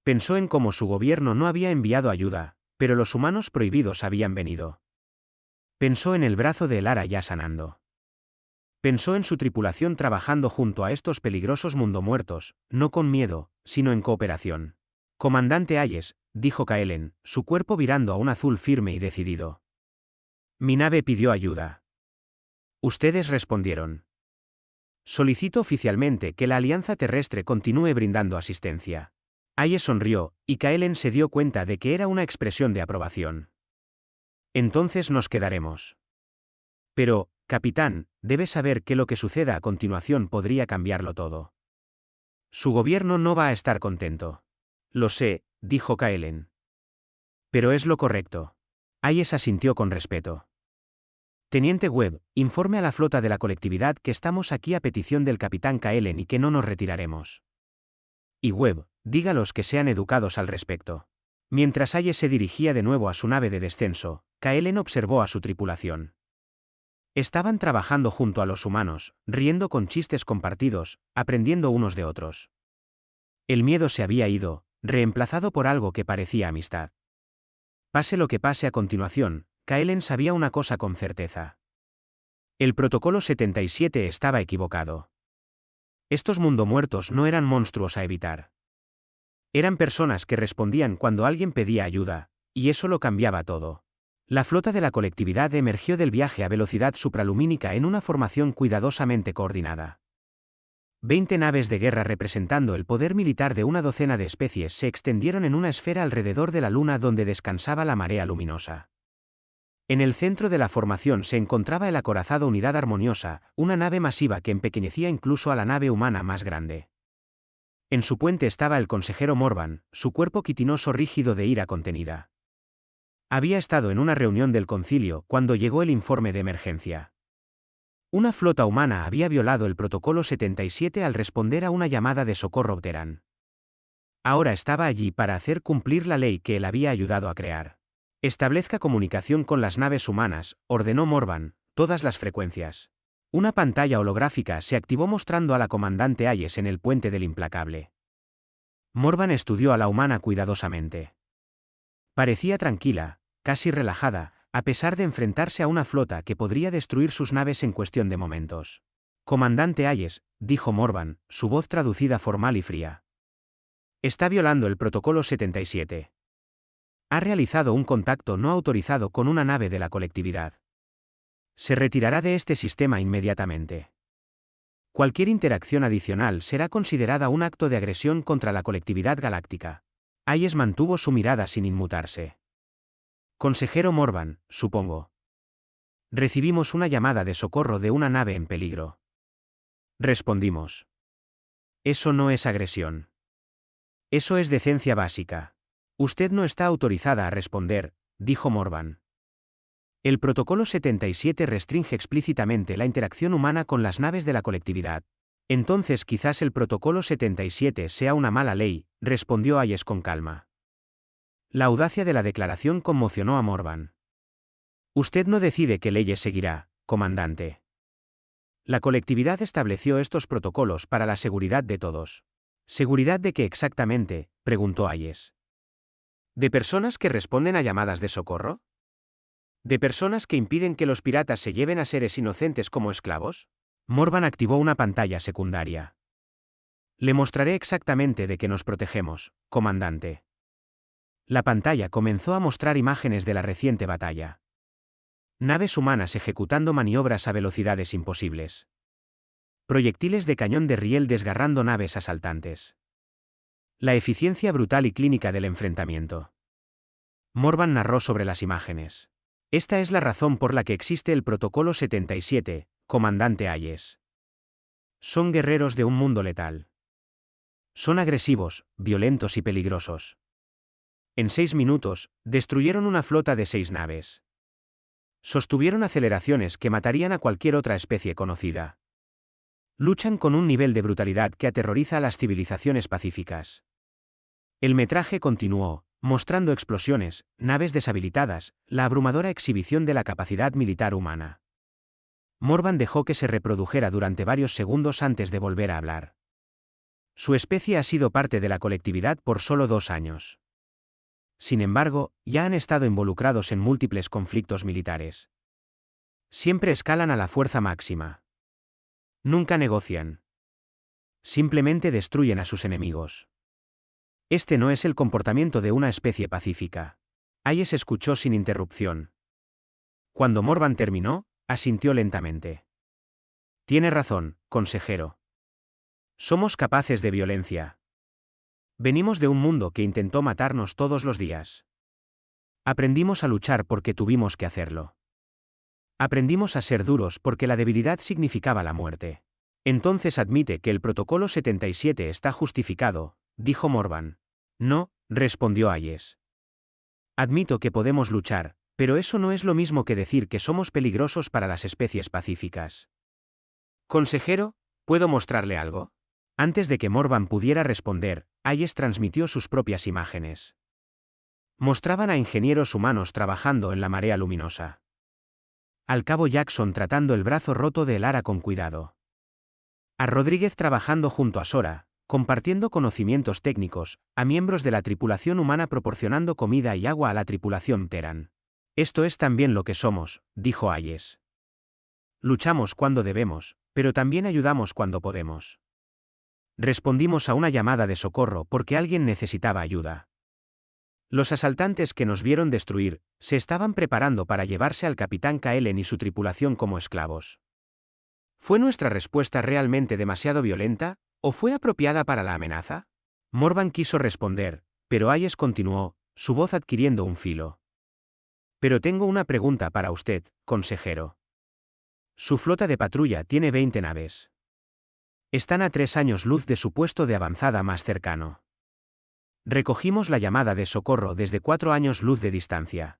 Pensó en cómo su gobierno no había enviado ayuda, pero los humanos prohibidos habían venido. Pensó en el brazo de Elara ya sanando. Pensó en su tripulación trabajando junto a estos peligrosos mundomuertos, no con miedo, sino en cooperación. Comandante Hayes, dijo Kaelen, su cuerpo virando a un azul firme y decidido. Mi nave pidió ayuda. Ustedes respondieron. Solicito oficialmente que la Alianza Terrestre continúe brindando asistencia. Hayes sonrió, y Kaelen se dio cuenta de que era una expresión de aprobación. Entonces nos quedaremos. Pero, capitán, debe saber que lo que suceda a continuación podría cambiarlo todo. Su gobierno no va a estar contento. Lo sé, dijo Kaelen. Pero es lo correcto. Hayes asintió con respeto. Teniente Webb, informe a la flota de la colectividad que estamos aquí a petición del capitán Kaelen y que no nos retiraremos. Y Webb, dígalos que sean educados al respecto. Mientras Hayes se dirigía de nuevo a su nave de descenso, Kaelen observó a su tripulación. Estaban trabajando junto a los humanos, riendo con chistes compartidos, aprendiendo unos de otros. El miedo se había ido, reemplazado por algo que parecía amistad. Pase lo que pase a continuación, Kaelen sabía una cosa con certeza. El protocolo 77 estaba equivocado. Estos mundomuertos no eran monstruos a evitar. Eran personas que respondían cuando alguien pedía ayuda, y eso lo cambiaba todo. La flota de la colectividad emergió del viaje a velocidad supralumínica en una formación cuidadosamente coordinada. 20 naves de guerra representando el poder militar de una docena de especies se extendieron en una esfera alrededor de la luna donde descansaba la marea luminosa. En el centro de la formación se encontraba el acorazado Unidad Armoniosa, una nave masiva que empequeñecía incluso a la nave humana más grande. En su puente estaba el consejero Morvan, su cuerpo quitinoso rígido de ira contenida. Había estado en una reunión del concilio cuando llegó el informe de emergencia. Una flota humana había violado el protocolo 77 al responder a una llamada de socorro Obteran. Ahora estaba allí para hacer cumplir la ley que él había ayudado a crear. Establezca comunicación con las naves humanas, ordenó Morvan, todas las frecuencias. Una pantalla holográfica se activó mostrando a la comandante Hayes en el puente del implacable. Morvan estudió a la humana cuidadosamente. Parecía tranquila, casi relajada, a pesar de enfrentarse a una flota que podría destruir sus naves en cuestión de momentos. Comandante Hayes, dijo Morvan, su voz traducida formal y fría. Está violando el protocolo 77. Ha realizado un contacto no autorizado con una nave de la colectividad. Se retirará de este sistema inmediatamente. Cualquier interacción adicional será considerada un acto de agresión contra la colectividad galáctica. Hayes mantuvo su mirada sin inmutarse. Consejero Morvan, supongo. Recibimos una llamada de socorro de una nave en peligro. Respondimos. Eso no es agresión. Eso es decencia básica. Usted no está autorizada a responder, dijo Morvan. El protocolo 77 restringe explícitamente la interacción humana con las naves de la colectividad. Entonces quizás el protocolo 77 sea una mala ley, respondió Hayes con calma. La audacia de la declaración conmocionó a Morvan. Usted no decide qué leyes seguirá, comandante. La colectividad estableció estos protocolos para la seguridad de todos. ¿Seguridad de qué exactamente?, preguntó Hayes. ¿De personas que responden a llamadas de socorro? ¿De personas que impiden que los piratas se lleven a seres inocentes como esclavos? Morvan activó una pantalla secundaria. Le mostraré exactamente de qué nos protegemos, comandante. La pantalla comenzó a mostrar imágenes de la reciente batalla. Naves humanas ejecutando maniobras a velocidades imposibles. Proyectiles de cañón de riel desgarrando naves asaltantes. La eficiencia brutal y clínica del enfrentamiento. Morvan narró sobre las imágenes. Esta es la razón por la que existe el protocolo 77, comandante Hayes. Son guerreros de un mundo letal. Son agresivos, violentos y peligrosos. En 6 minutos, destruyeron una flota de 6 naves. Sostuvieron aceleraciones que matarían a cualquier otra especie conocida. Luchan con un nivel de brutalidad que aterroriza a las civilizaciones pacíficas. El metraje continuó, mostrando explosiones, naves deshabilitadas, la abrumadora exhibición de la capacidad militar humana. Morvan dejó que se reprodujera durante varios segundos antes de volver a hablar. Su especie ha sido parte de la colectividad por solo 2 años. Sin embargo, ya han estado involucrados en múltiples conflictos militares. Siempre escalan a la fuerza máxima. Nunca negocian. Simplemente destruyen a sus enemigos. Este no es el comportamiento de una especie pacífica. Hayes escuchó sin interrupción. Cuando Morvan terminó, asintió lentamente. Tiene razón, consejero. Somos capaces de violencia. Venimos de un mundo que intentó matarnos todos los días. Aprendimos a luchar porque tuvimos que hacerlo. Aprendimos a ser duros porque la debilidad significaba la muerte. Entonces admite que el Protocolo 77 está justificado, dijo Morvan. No, respondió Hayes. Admito que podemos luchar, pero eso no es lo mismo que decir que somos peligrosos para las especies pacíficas. Consejero, ¿puedo mostrarle algo? Antes de que Morvan pudiera responder, Hayes transmitió sus propias imágenes. Mostraban a ingenieros humanos trabajando en la marea luminosa. Al cabo Jackson tratando el brazo roto de Lara con cuidado. A Rodríguez trabajando junto a Sora, compartiendo conocimientos técnicos, a miembros de la tripulación humana proporcionando comida y agua a la tripulación Terran. Esto es también lo que somos, dijo Hayes. Luchamos cuando debemos, pero también ayudamos cuando podemos. Respondimos a una llamada de socorro porque alguien necesitaba ayuda. Los asaltantes que nos vieron destruir, se estaban preparando para llevarse al capitán Kaelen y su tripulación como esclavos. ¿Fue nuestra respuesta realmente demasiado violenta, o fue apropiada para la amenaza? Morvan quiso responder, pero Hayes continuó, su voz adquiriendo un filo. Pero tengo una pregunta para usted, consejero. Su flota de patrulla tiene 20 naves. Están a 3 años luz de su puesto de avanzada más cercano. Recogimos la llamada de socorro desde 4 años luz de distancia.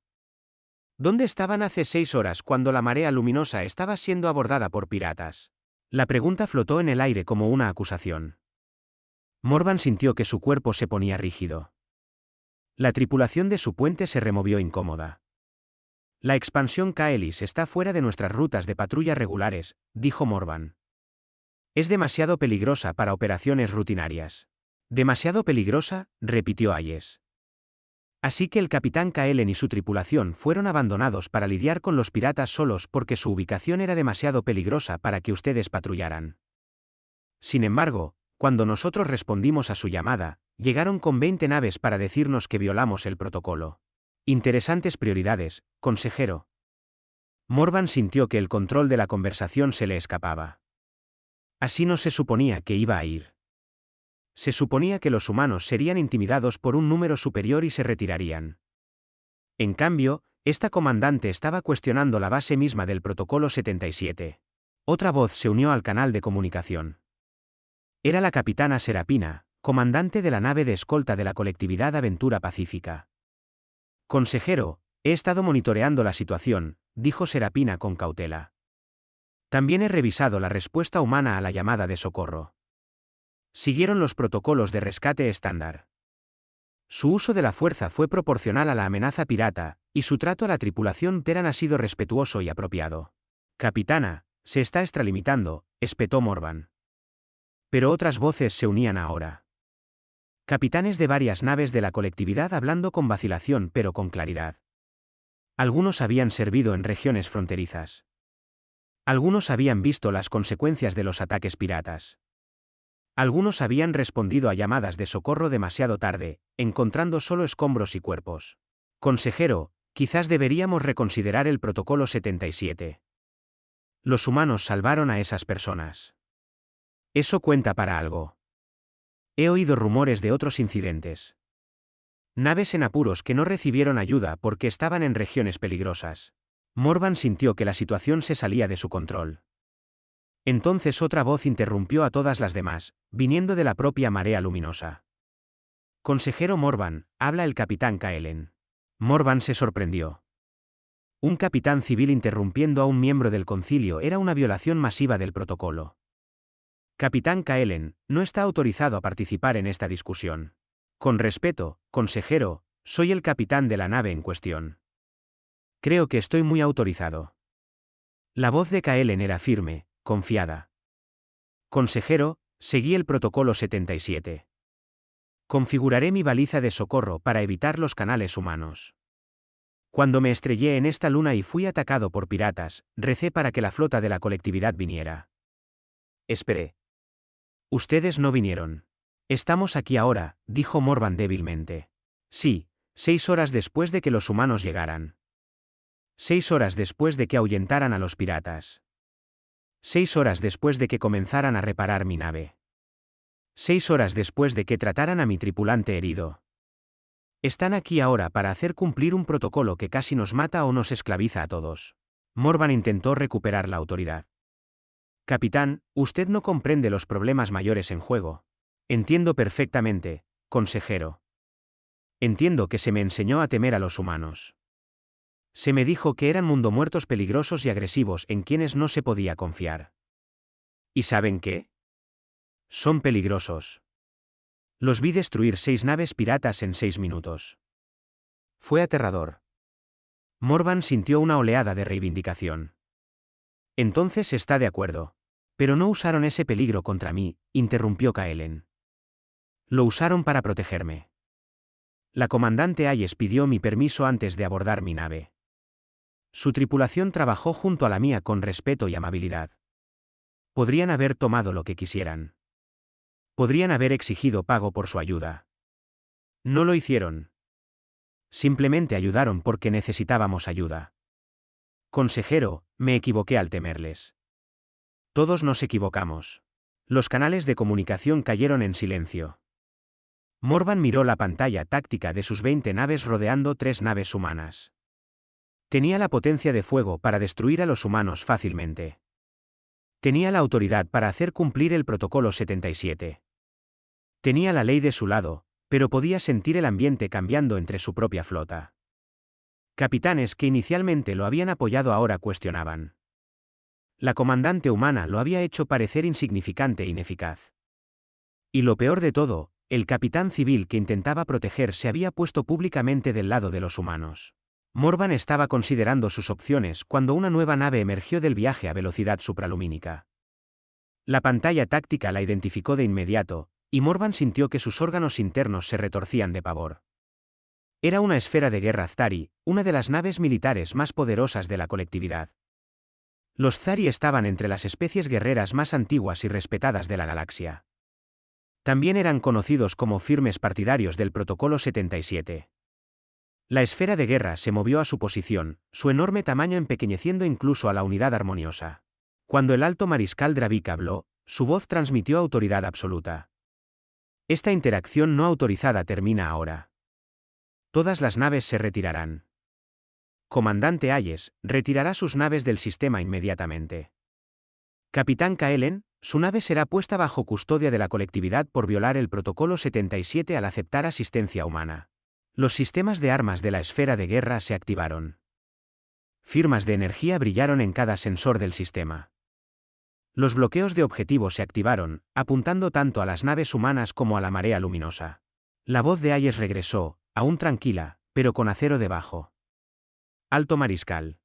¿Dónde estaban hace 6 horas cuando la marea luminosa estaba siendo abordada por piratas? La pregunta flotó en el aire como una acusación. Morvan sintió que su cuerpo se ponía rígido. La tripulación de su puente se removió incómoda. La expansión Kaelis está fuera de nuestras rutas de patrulla regulares, dijo Morvan. Es demasiado peligrosa para operaciones rutinarias. Demasiado peligrosa, repitió Hayes. Así que el capitán Kaelen y su tripulación fueron abandonados para lidiar con los piratas solos porque su ubicación era demasiado peligrosa para que ustedes patrullaran. Sin embargo, cuando nosotros respondimos a su llamada, llegaron con 20 naves para decirnos que violamos el protocolo. Interesantes prioridades, consejero. Morvan sintió que el control de la conversación se le escapaba. Así no se suponía que iba a ir. Se suponía que los humanos serían intimidados por un número superior y se retirarían. En cambio, esta comandante estaba cuestionando la base misma del Protocolo 77. Otra voz se unió al canal de comunicación. Era la capitana Serapina, comandante de la nave de escolta de la colectividad Aventura Pacífica. Consejero, he estado monitoreando la situación, dijo Serapina con cautela. También he revisado la respuesta humana a la llamada de socorro. Siguieron los protocolos de rescate estándar. Su uso de la fuerza fue proporcional a la amenaza pirata, y su trato a la tripulación Terran ha sido respetuoso y apropiado. Capitana, se está extralimitando, espetó Morvan. Pero otras voces se unían ahora. Capitanes de varias naves de la colectividad hablando con vacilación pero con claridad. Algunos habían servido en regiones fronterizas. Algunos habían visto las consecuencias de los ataques piratas. Algunos habían respondido a llamadas de socorro demasiado tarde, encontrando solo escombros y cuerpos. Consejero, quizás deberíamos reconsiderar el Protocolo 77. Los humanos salvaron a esas personas. Eso cuenta para algo. He oído rumores de otros incidentes. Naves en apuros que no recibieron ayuda porque estaban en regiones peligrosas. Morvan sintió que la situación se salía de su control. Entonces otra voz interrumpió a todas las demás, viniendo de la propia marea luminosa. Consejero Morvan, habla el capitán Kaelen. Morvan se sorprendió. Un capitán civil interrumpiendo a un miembro del concilio era una violación masiva del protocolo. Capitán Kaelen, no está autorizado a participar en esta discusión. Con respeto, consejero, Soy el capitán de la nave en cuestión. Creo que estoy muy autorizado. La voz de Kaelen era firme, confiada. Consejero, seguí el protocolo 77. Configuraré mi baliza de socorro para evitar los canales humanos. Cuando me estrellé en esta luna y fui atacado por piratas, recé para que la flota de la colectividad viniera. Esperé. Ustedes no vinieron. Estamos aquí ahora, dijo Morvan débilmente. Sí, 6 horas después de que los humanos llegaran. 6 horas después de que ahuyentaran a los piratas. 6 horas después de que comenzaran a reparar mi nave. 6 horas después de que trataran a mi tripulante herido. Están aquí ahora para hacer cumplir un protocolo que casi nos mata o nos esclaviza a todos. Morvan intentó recuperar la autoridad. Capitán, usted no comprende los problemas mayores en juego. Entiendo perfectamente, consejero. Entiendo que se me enseñó a temer a los humanos. Se me dijo que eran mundomuertos peligrosos y agresivos en quienes no se podía confiar. ¿Y saben qué? Son peligrosos. Los vi destruir 6 naves piratas en 6 minutos. Fue aterrador. Morvan sintió una oleada de reivindicación. Entonces está de acuerdo. Pero no usaron ese peligro contra mí, interrumpió Kaelen. Lo usaron para protegerme. La comandante Hayes pidió mi permiso antes de abordar mi nave. Su tripulación trabajó junto a la mía con respeto y amabilidad. Podrían haber tomado lo que quisieran. Podrían haber exigido pago por su ayuda. No lo hicieron. Simplemente ayudaron porque necesitábamos ayuda. Consejero, me equivoqué al temerles. Todos nos equivocamos. Los canales de comunicación cayeron en silencio. Morvan miró la pantalla táctica de sus 20 naves rodeando 3 naves humanas. Tenía la potencia de fuego para destruir a los humanos fácilmente. Tenía la autoridad para hacer cumplir el protocolo 77. Tenía la ley de su lado, pero podía sentir el ambiente cambiando entre su propia flota. Capitanes que inicialmente lo habían apoyado ahora cuestionaban. La comandante humana lo había hecho parecer insignificante e ineficaz. Y lo peor de todo, el capitán civil que intentaba proteger se había puesto públicamente del lado de los humanos. Morvan estaba considerando sus opciones cuando una nueva nave emergió del viaje a velocidad supralumínica. La pantalla táctica la identificó de inmediato, y Morvan sintió que sus órganos internos se retorcían de pavor. Era una esfera de guerra Zari, una de las naves militares más poderosas de la colectividad. Los Zari estaban entre las especies guerreras más antiguas y respetadas de la galaxia. También eran conocidos como firmes partidarios del Protocolo 77. La esfera de guerra se movió a su posición, su enorme tamaño empequeñeciendo incluso a la unidad armoniosa. Cuando el alto mariscal Dravik habló, su voz transmitió autoridad absoluta. Esta interacción no autorizada termina ahora. Todas las naves se retirarán. Comandante Hayes, retirará sus naves del sistema inmediatamente. Capitán Kaelen, su nave será puesta bajo custodia de la colectividad por violar el Protocolo 77 al aceptar asistencia humana. Los sistemas de armas de la esfera de guerra se activaron. Firmas de energía brillaron en cada sensor del sistema. Los bloqueos de objetivos se activaron, apuntando tanto a las naves humanas como a la marea luminosa. La voz de Hayes regresó, aún tranquila, pero con acero debajo. Alto mariscal.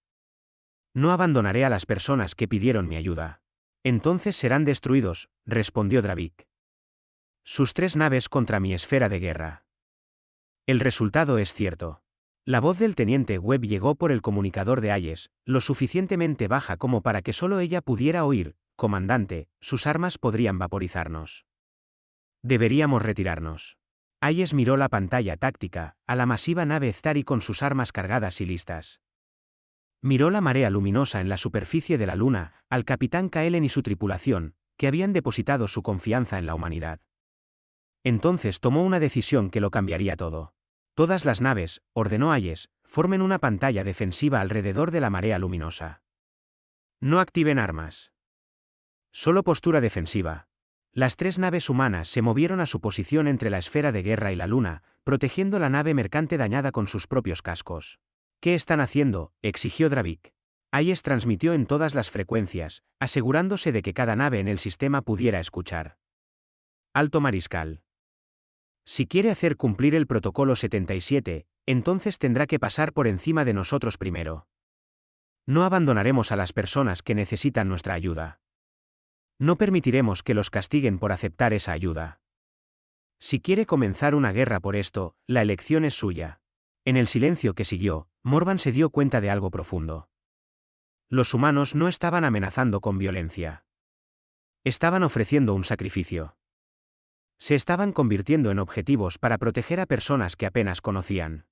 No abandonaré a las personas que pidieron mi ayuda. Entonces serán destruidos, respondió Dravik. Sus 3 naves contra mi esfera de guerra. El resultado es cierto. La voz del teniente Webb llegó por el comunicador de Hayes, lo suficientemente baja como para que solo ella pudiera oír. Comandante, sus armas podrían vaporizarnos. Deberíamos retirarnos. Hayes miró la pantalla táctica, a la masiva nave Zari con sus armas cargadas y listas. Miró la marea luminosa en la superficie de la luna, al capitán Kaelen y su tripulación, que habían depositado su confianza en la humanidad. Entonces tomó una decisión que lo cambiaría todo. Todas las naves, ordenó Hayes, formen una pantalla defensiva alrededor de la marea luminosa. No activen armas. Solo postura defensiva. Las 3 naves humanas se movieron a su posición entre la esfera de guerra y la luna, protegiendo la nave mercante dañada con sus propios cascos. ¿Qué están haciendo?, exigió Dravik. Hayes transmitió en todas las frecuencias, asegurándose de que cada nave en el sistema pudiera escuchar. Alto mariscal. Si quiere hacer cumplir el protocolo 77, entonces tendrá que pasar por encima de nosotros primero. No abandonaremos a las personas que necesitan nuestra ayuda. No permitiremos que los castiguen por aceptar esa ayuda. Si quiere comenzar una guerra por esto, la elección es suya. En el silencio que siguió, Morvan se dio cuenta de algo profundo. Los humanos no estaban amenazando con violencia. Estaban ofreciendo un sacrificio. Se estaban convirtiendo en objetivos para proteger a personas que apenas conocían.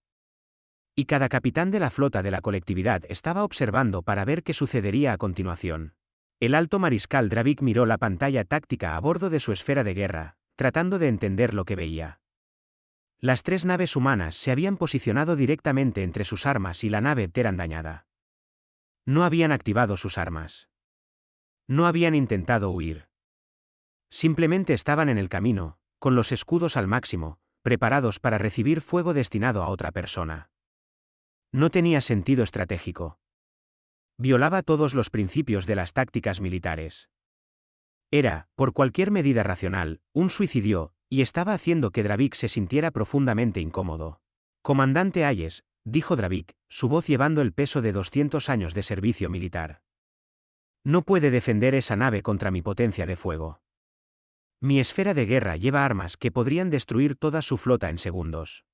Y cada capitán de la flota de la colectividad estaba observando para ver qué sucedería a continuación. El alto mariscal Dravik miró la pantalla táctica a bordo de su esfera de guerra, tratando de entender lo que veía. Las 3 naves humanas se habían posicionado directamente entre sus armas y la nave Terran dañada. No habían activado sus armas. No habían intentado huir. Simplemente estaban en el camino, con los escudos al máximo, preparados para recibir fuego destinado a otra persona. No tenía sentido estratégico. Violaba todos los principios de las tácticas militares. Era, por cualquier medida racional, un suicidio, y estaba haciendo que Dravik se sintiera profundamente incómodo. Comandante Hayes, dijo Dravik, su voz llevando el peso de 200 años de servicio militar. No puede defender esa nave contra mi potencia de fuego. Mi esfera de guerra lleva armas que podrían destruir toda su flota en segundos.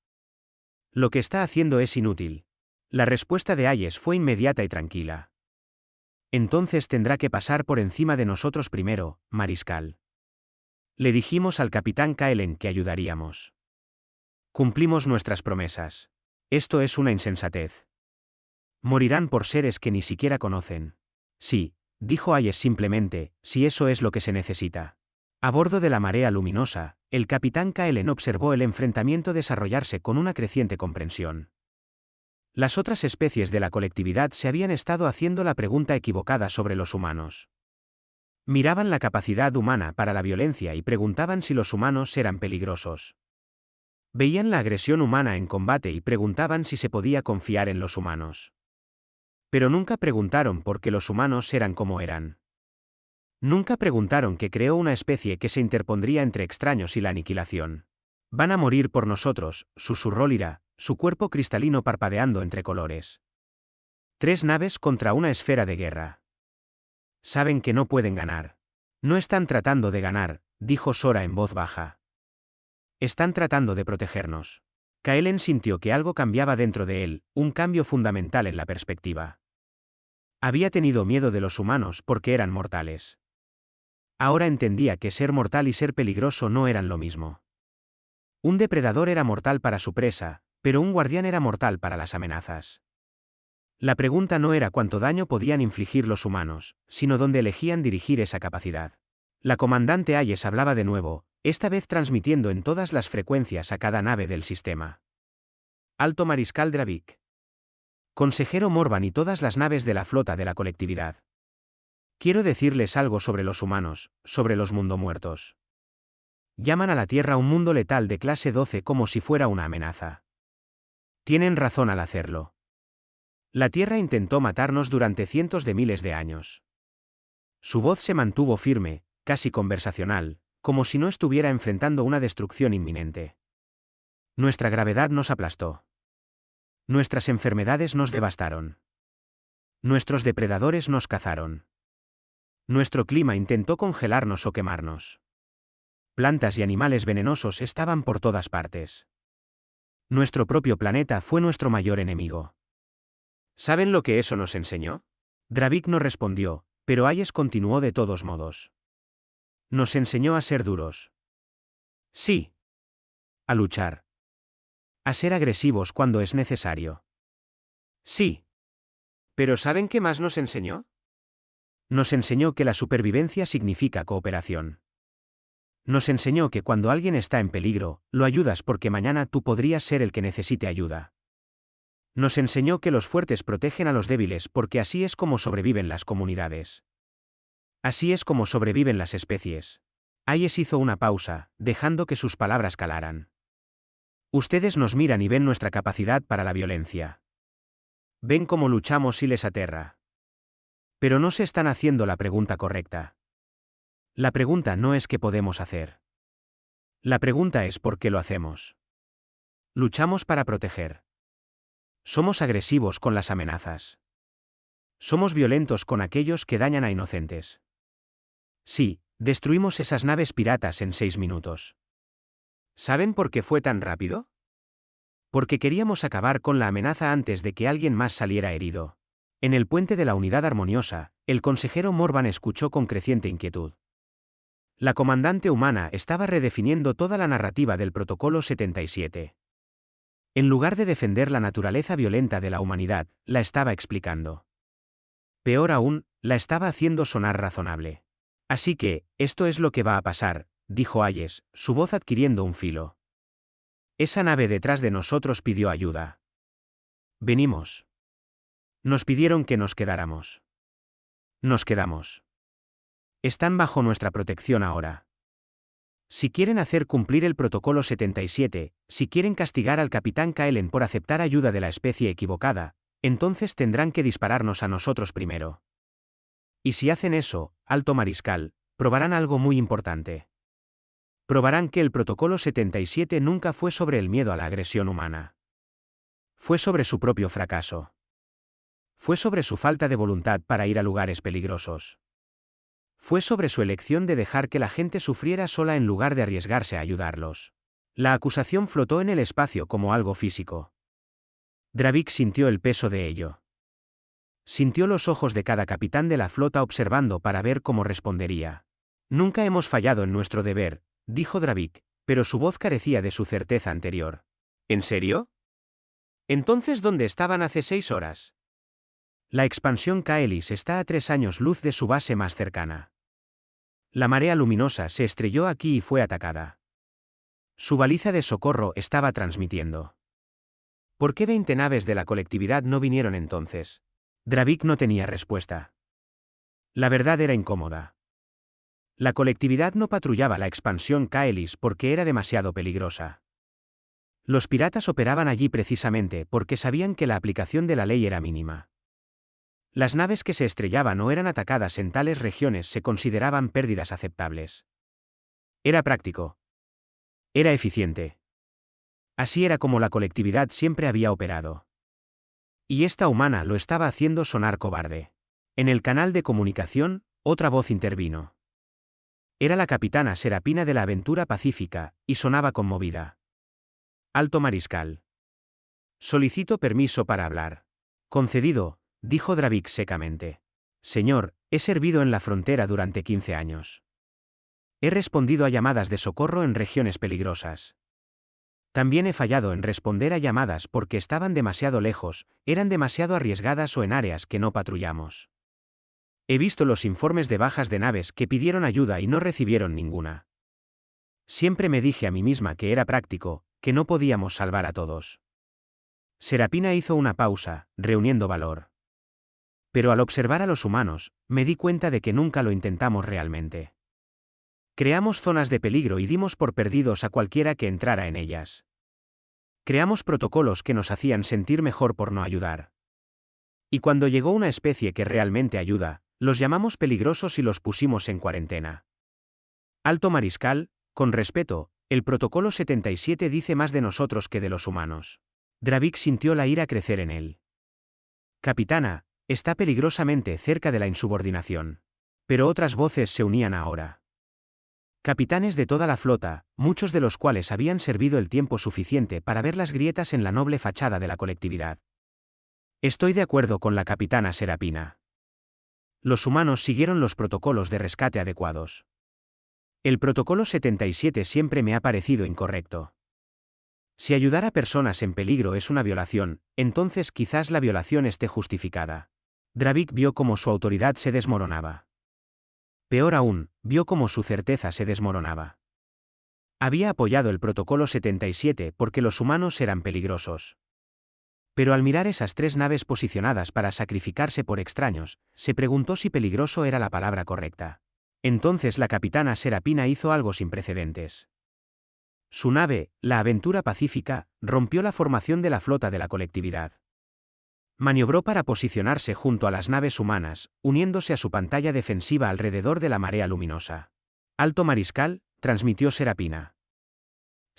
Lo que está haciendo es inútil. La respuesta de Hayes fue inmediata y tranquila. Entonces tendrá que pasar por encima de nosotros primero, mariscal. Le dijimos al capitán Kaelen que ayudaríamos. Cumplimos nuestras promesas. Esto es una insensatez. Morirán por seres que ni siquiera conocen. Sí, dijo Hayes simplemente, si eso es lo que se necesita. A bordo de la marea luminosa, el capitán Kaelen observó el enfrentamiento desarrollarse con una creciente comprensión. Las otras especies de la colectividad se habían estado haciendo la pregunta equivocada sobre los humanos. Miraban la capacidad humana para la violencia y preguntaban si los humanos eran peligrosos. Veían la agresión humana en combate y preguntaban si se podía confiar en los humanos. Pero nunca preguntaron por qué los humanos eran como eran. Nunca preguntaron qué creó una especie que se interpondría entre extraños y la aniquilación. Van a morir por nosotros, susurró Lyra, su cuerpo cristalino parpadeando entre colores. 3 naves contra una esfera de guerra. Saben que no pueden ganar. No están tratando de ganar, dijo Sora en voz baja. Están tratando de protegernos. Kaelen sintió que algo cambiaba dentro de él, un cambio fundamental en la perspectiva. Había tenido miedo de los humanos porque eran mortales. Ahora entendía que ser mortal y ser peligroso no eran lo mismo. Un depredador era mortal para su presa, pero un guardián era mortal para las amenazas. La pregunta no era cuánto daño podían infligir los humanos, sino dónde elegían dirigir esa capacidad. La comandante Hayes hablaba de nuevo, esta vez transmitiendo en todas las frecuencias a cada nave del sistema. Alto Mariscal Dravik. Consejero Morvan y todas las naves de la flota de la colectividad. Quiero decirles algo sobre los humanos, sobre los mundomuertos. Llaman a la Tierra un mundo letal de clase 12 como si fuera una amenaza. Tienen razón al hacerlo. La Tierra intentó matarnos durante cientos de miles de años. Su voz se mantuvo firme, casi conversacional, como si no estuviera enfrentando una destrucción inminente. Nuestra gravedad nos aplastó. Nuestras enfermedades nos devastaron. Nuestros depredadores nos cazaron. Nuestro clima intentó congelarnos o quemarnos. Plantas y animales venenosos estaban por todas partes. Nuestro propio planeta fue nuestro mayor enemigo. ¿Saben lo que eso nos enseñó? Dravik no respondió, pero Hayes continuó de todos modos. Nos enseñó a ser duros. Sí. A luchar. A ser agresivos cuando es necesario. Sí. ¿Pero saben qué más nos enseñó? Nos enseñó que la supervivencia significa cooperación. Nos enseñó que cuando alguien está en peligro, lo ayudas porque mañana tú podrías ser el que necesite ayuda. Nos enseñó que los fuertes protegen a los débiles porque así es como sobreviven las comunidades. Así es como sobreviven las especies. Hayes hizo una pausa, dejando que sus palabras calaran. Ustedes nos miran y ven nuestra capacidad para la violencia. Ven cómo luchamos y les aterra. Pero no se están haciendo la pregunta correcta. La pregunta no es qué podemos hacer. La pregunta es por qué lo hacemos. Luchamos para proteger. Somos agresivos con las amenazas. Somos violentos con aquellos que dañan a inocentes. Sí, destruimos esas naves piratas en 6 minutos. ¿Saben por qué fue tan rápido? Porque queríamos acabar con la amenaza antes de que alguien más saliera herido. En el puente de la Unidad Armoniosa, el consejero Morvan escuchó con creciente inquietud. La comandante humana estaba redefiniendo toda la narrativa del Protocolo 77. En lugar de defender la naturaleza violenta de la humanidad, la estaba explicando. Peor aún, la estaba haciendo sonar razonable. Así que, esto es lo que va a pasar, dijo Hayes, su voz adquiriendo un filo. Esa nave detrás de nosotros pidió ayuda. Venimos. Nos pidieron que nos quedáramos. Nos quedamos. Están bajo nuestra protección ahora. Si quieren hacer cumplir el Protocolo 77, si quieren castigar al capitán Kaelen por aceptar ayuda de la especie equivocada, entonces tendrán que dispararnos a nosotros primero. Y si hacen eso, Alto Mariscal, probarán algo muy importante. Probarán que el Protocolo 77 nunca fue sobre el miedo a la agresión humana. Fue sobre su propio fracaso. Fue sobre su falta de voluntad para ir a lugares peligrosos. Fue sobre su elección de dejar que la gente sufriera sola en lugar de arriesgarse a ayudarlos. La acusación flotó en el espacio como algo físico. Dravik sintió el peso de ello. Sintió los ojos de cada capitán de la flota observando para ver cómo respondería. Nunca hemos fallado en nuestro deber, dijo Dravik, pero su voz carecía de su certeza anterior. ¿En serio? Entonces, ¿dónde estaban hace 6 horas? La expansión Kaelis está a 3 años luz de su base más cercana. La marea luminosa se estrelló aquí y fue atacada. Su baliza de socorro estaba transmitiendo. ¿Por qué 20 naves de la colectividad no vinieron entonces? Dravik no tenía respuesta. La verdad era incómoda. La colectividad no patrullaba la expansión Kaelis porque era demasiado peligrosa. Los piratas operaban allí precisamente porque sabían que la aplicación de la ley era mínima. Las naves que se estrellaban o eran atacadas en tales regiones se consideraban pérdidas aceptables. Era práctico. Era eficiente. Así era como la colectividad siempre había operado. Y esta humana lo estaba haciendo sonar cobarde. En el canal de comunicación, otra voz intervino. Era la capitana Serapina de la Aventura Pacífica, y sonaba conmovida. Alto Mariscal. Solicito permiso para hablar. Concedido, dijo Dravik secamente. Señor, he servido en la frontera durante 15 años. He respondido a llamadas de socorro en regiones peligrosas. También he fallado en responder a llamadas porque estaban demasiado lejos, eran demasiado arriesgadas o en áreas que no patrullamos. He visto los informes de bajas de naves que pidieron ayuda y no recibieron ninguna. Siempre me dije a mí misma que era práctico, que no podíamos salvar a todos. Serapina hizo una pausa, reuniendo valor. Pero al observar a los humanos, me di cuenta de que nunca lo intentamos realmente. Creamos zonas de peligro y dimos por perdidos a cualquiera que entrara en ellas. Creamos protocolos que nos hacían sentir mejor por no ayudar. Y cuando llegó una especie que realmente ayuda, los llamamos peligrosos y los pusimos en cuarentena. Alto Mariscal, con respeto, el Protocolo 77 dice más de nosotros que de los humanos. Dravik sintió la ira crecer en él. Capitana, está peligrosamente cerca de la insubordinación. Pero otras voces se unían ahora. Capitanes de toda la flota, muchos de los cuales habían servido el tiempo suficiente para ver las grietas en la noble fachada de la colectividad. Estoy de acuerdo con la capitana Serapina. Los humanos siguieron los protocolos de rescate adecuados. El Protocolo 77 siempre me ha parecido incorrecto. Si ayudar a personas en peligro es una violación, entonces quizás la violación esté justificada. Dravik vio cómo su autoridad se desmoronaba. Peor aún, vio cómo su certeza se desmoronaba. Había apoyado el Protocolo 77 porque los humanos eran peligrosos. Pero al mirar esas 3 naves posicionadas para sacrificarse por extraños, se preguntó si peligroso era la palabra correcta. Entonces la capitana Serapina hizo algo sin precedentes. Su nave, la Aventura Pacífica, rompió la formación de la flota de la colectividad. Maniobró para posicionarse junto a las naves humanas, uniéndose a su pantalla defensiva alrededor de la marea luminosa. Alto Mariscal, transmitió Serapina.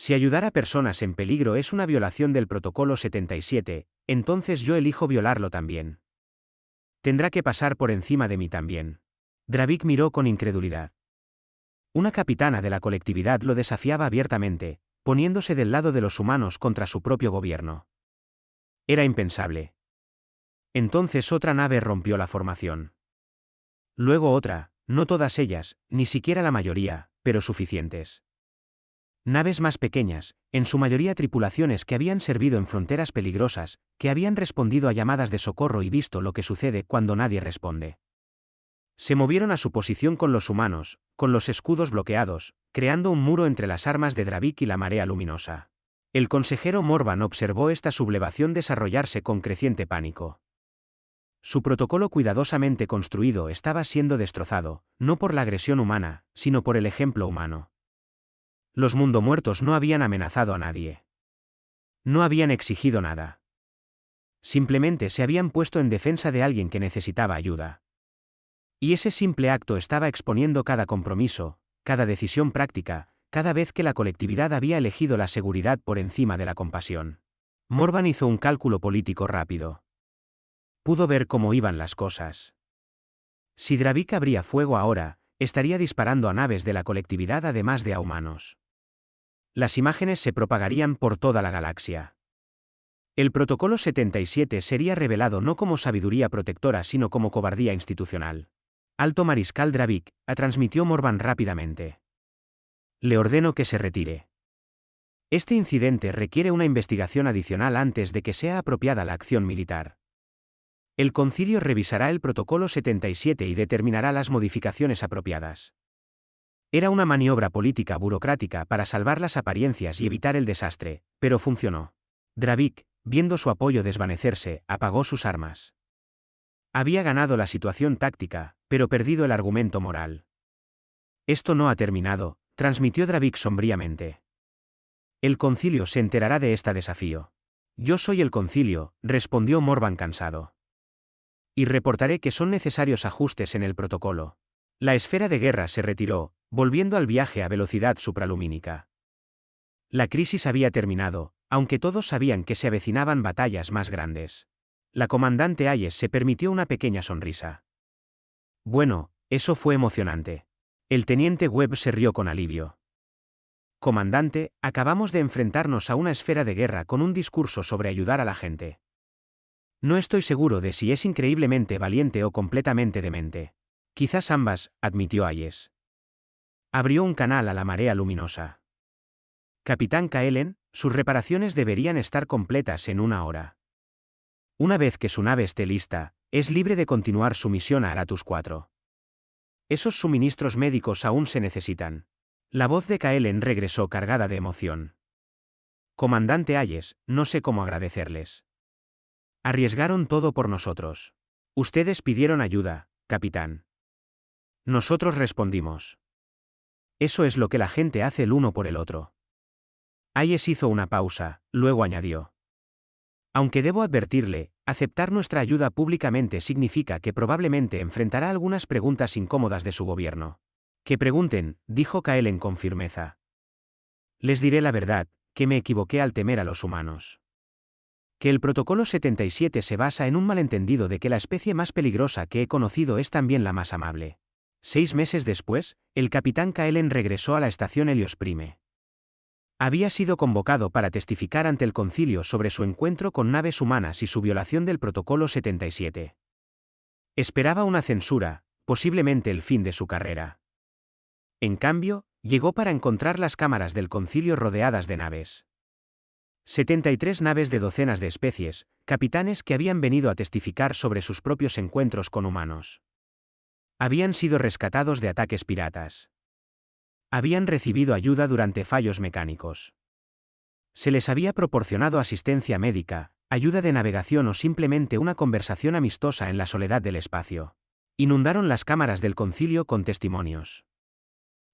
Si ayudar a personas en peligro es una violación del Protocolo 77, entonces yo elijo violarlo también. Tendrá que pasar por encima de mí también. Dravik miró con incredulidad. Una capitana de la colectividad lo desafiaba abiertamente, poniéndose del lado de los humanos contra su propio gobierno. Era impensable. Entonces otra nave rompió la formación. Luego otra, no todas ellas, ni siquiera la mayoría, pero suficientes. Naves más pequeñas, en su mayoría tripulaciones que habían servido en fronteras peligrosas, que habían respondido a llamadas de socorro y visto lo que sucede cuando nadie responde. Se movieron a su posición con los humanos, con los escudos bloqueados, creando un muro entre las armas de Dravik y la marea luminosa. El consejero Morvan observó esta sublevación desarrollarse con creciente pánico. Su protocolo cuidadosamente construido estaba siendo destrozado, no por la agresión humana, sino por el ejemplo humano. Los mundomuertos no habían amenazado a nadie. No habían exigido nada. Simplemente se habían puesto en defensa de alguien que necesitaba ayuda. Y ese simple acto estaba exponiendo cada compromiso, cada decisión práctica, cada vez que la colectividad había elegido la seguridad por encima de la compasión. Morvan hizo un cálculo político rápido. Pudo ver cómo iban las cosas. Si Dravik abría fuego ahora, estaría disparando a naves de la colectividad además de a humanos. Las imágenes se propagarían por toda la galaxia. El Protocolo 77 sería revelado no como sabiduría protectora sino como cobardía institucional. Alto Mariscal Dravik, transmitió Morvan rápidamente. Le ordeno que se retire. Este incidente requiere una investigación adicional antes de que sea apropiada la acción militar. El concilio revisará el Protocolo 77 y determinará las modificaciones apropiadas. Era una maniobra política burocrática para salvar las apariencias y evitar el desastre, pero funcionó. Dravik, viendo su apoyo desvanecerse, apagó sus armas. Había ganado la situación táctica, pero perdido el argumento moral. Esto no ha terminado, transmitió Dravik sombríamente. El concilio se enterará de este desafío. Yo soy el concilio, respondió Morvan cansado. Y reportaré que son necesarios ajustes en el protocolo. La esfera de guerra se retiró, volviendo al viaje a velocidad supralumínica. La crisis había terminado, aunque todos sabían que se avecinaban batallas más grandes. La comandante Hayes se permitió una pequeña sonrisa. Bueno, eso fue emocionante. El teniente Webb se rió con alivio. Comandante, acabamos de enfrentarnos a una esfera de guerra con un discurso sobre ayudar a la gente. No estoy seguro de si es increíblemente valiente o completamente demente. Quizás ambas, admitió Hayes. Abrió un canal a la marea luminosa. Capitán Kaelen, sus reparaciones deberían estar completas en 1 hora. Una vez que su nave esté lista, es libre de continuar su misión a Aratus 4. Esos suministros médicos aún se necesitan. La voz de Kaelen regresó cargada de emoción. Comandante Hayes, no sé cómo agradecerles. Arriesgaron todo por nosotros. Ustedes pidieron ayuda, capitán. Nosotros respondimos. Eso es lo que la gente hace el uno por el otro. Hayes hizo una pausa, luego añadió. Aunque debo advertirle, aceptar nuestra ayuda públicamente significa que probablemente enfrentará algunas preguntas incómodas de su gobierno. Que pregunten, dijo Kaelen con firmeza. Les diré la verdad, que me equivoqué al temer a los humanos. Que el Protocolo 77 se basa en un malentendido de que la especie más peligrosa que he conocido es también la más amable. 6 meses después, el capitán Kaelen regresó a la estación Helios Prime. Había sido convocado para testificar ante el concilio sobre su encuentro con naves humanas y su violación del Protocolo 77. Esperaba una censura, posiblemente el fin de su carrera. En cambio, llegó para encontrar las cámaras del concilio rodeadas de naves. 73 naves de docenas de especies, capitanes que habían venido a testificar sobre sus propios encuentros con humanos. Habían sido rescatados de ataques piratas. Habían recibido ayuda durante fallos mecánicos. Se les había proporcionado asistencia médica, ayuda de navegación o simplemente una conversación amistosa en la soledad del espacio. Inundaron las cámaras del concilio con testimonios.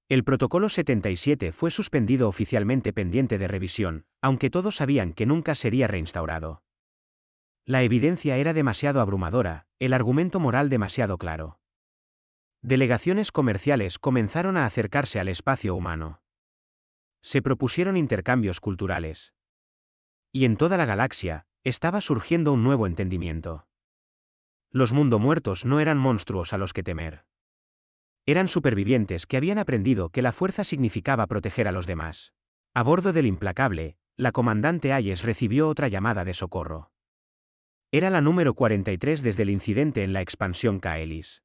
El Protocolo 77 fue suspendido oficialmente pendiente de revisión, aunque todos sabían que nunca sería reinstaurado. La evidencia era demasiado abrumadora, el argumento moral demasiado claro. Delegaciones comerciales comenzaron a acercarse al espacio humano. Se propusieron intercambios culturales. Y en toda la galaxia, estaba surgiendo un nuevo entendimiento. Los mundomuertos no eran monstruos a los que temer. Eran supervivientes que habían aprendido que la fuerza significaba proteger a los demás. A bordo del Implacable, la comandante Hayes recibió otra llamada de socorro. Era la número 43 desde el incidente en la expansión Kaelis.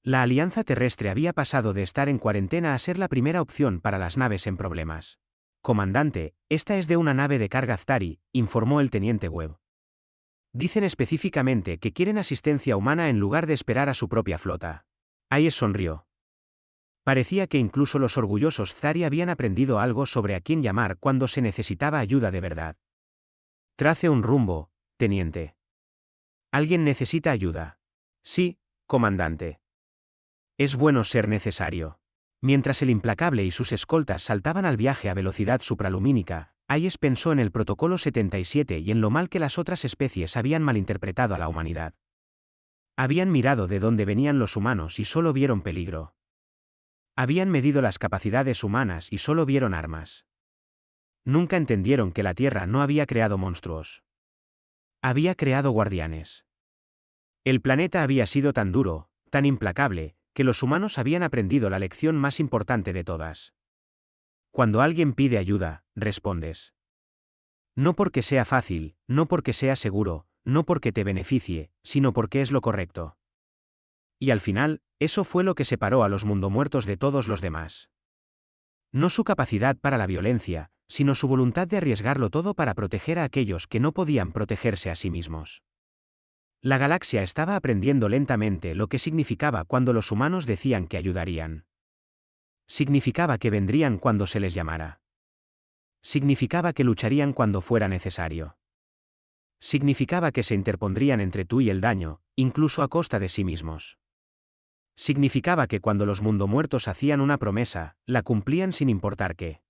La Alianza Terrestre había pasado de estar en cuarentena a ser la primera opción para las naves en problemas. Comandante, esta es de una nave de carga Ztari, informó el teniente Webb. Dicen específicamente que quieren asistencia humana en lugar de esperar a su propia flota. Hayes sonrió. Parecía que incluso los orgullosos Ztari habían aprendido algo sobre a quién llamar cuando se necesitaba ayuda de verdad. Trace un rumbo, teniente. ¿Alguien necesita ayuda? Sí, comandante. Es bueno ser necesario. Mientras el Implacable y sus escoltas saltaban al viaje a velocidad supralumínica, Hayes pensó en el Protocolo 77 y en lo mal que las otras especies habían malinterpretado a la humanidad. Habían mirado de dónde venían los humanos y solo vieron peligro. Habían medido las capacidades humanas y solo vieron armas. Nunca entendieron que la Tierra no había creado monstruos. Había creado guardianes. El planeta había sido tan duro, tan implacable, que los humanos habían aprendido la lección más importante de todas. Cuando alguien pide ayuda, respondes. No porque sea fácil, no porque sea seguro, no porque te beneficie, sino porque es lo correcto. Y al final, eso fue lo que separó a los mundomuertos de todos los demás. No su capacidad para la violencia, sino su voluntad de arriesgarlo todo para proteger a aquellos que no podían protegerse a sí mismos. La galaxia estaba aprendiendo lentamente lo que significaba cuando los humanos decían que ayudarían. Significaba que vendrían cuando se les llamara. Significaba que lucharían cuando fuera necesario. Significaba que se interpondrían entre tú y el daño, incluso a costa de sí mismos. Significaba que cuando los mundomuertos hacían una promesa, la cumplían sin importar qué.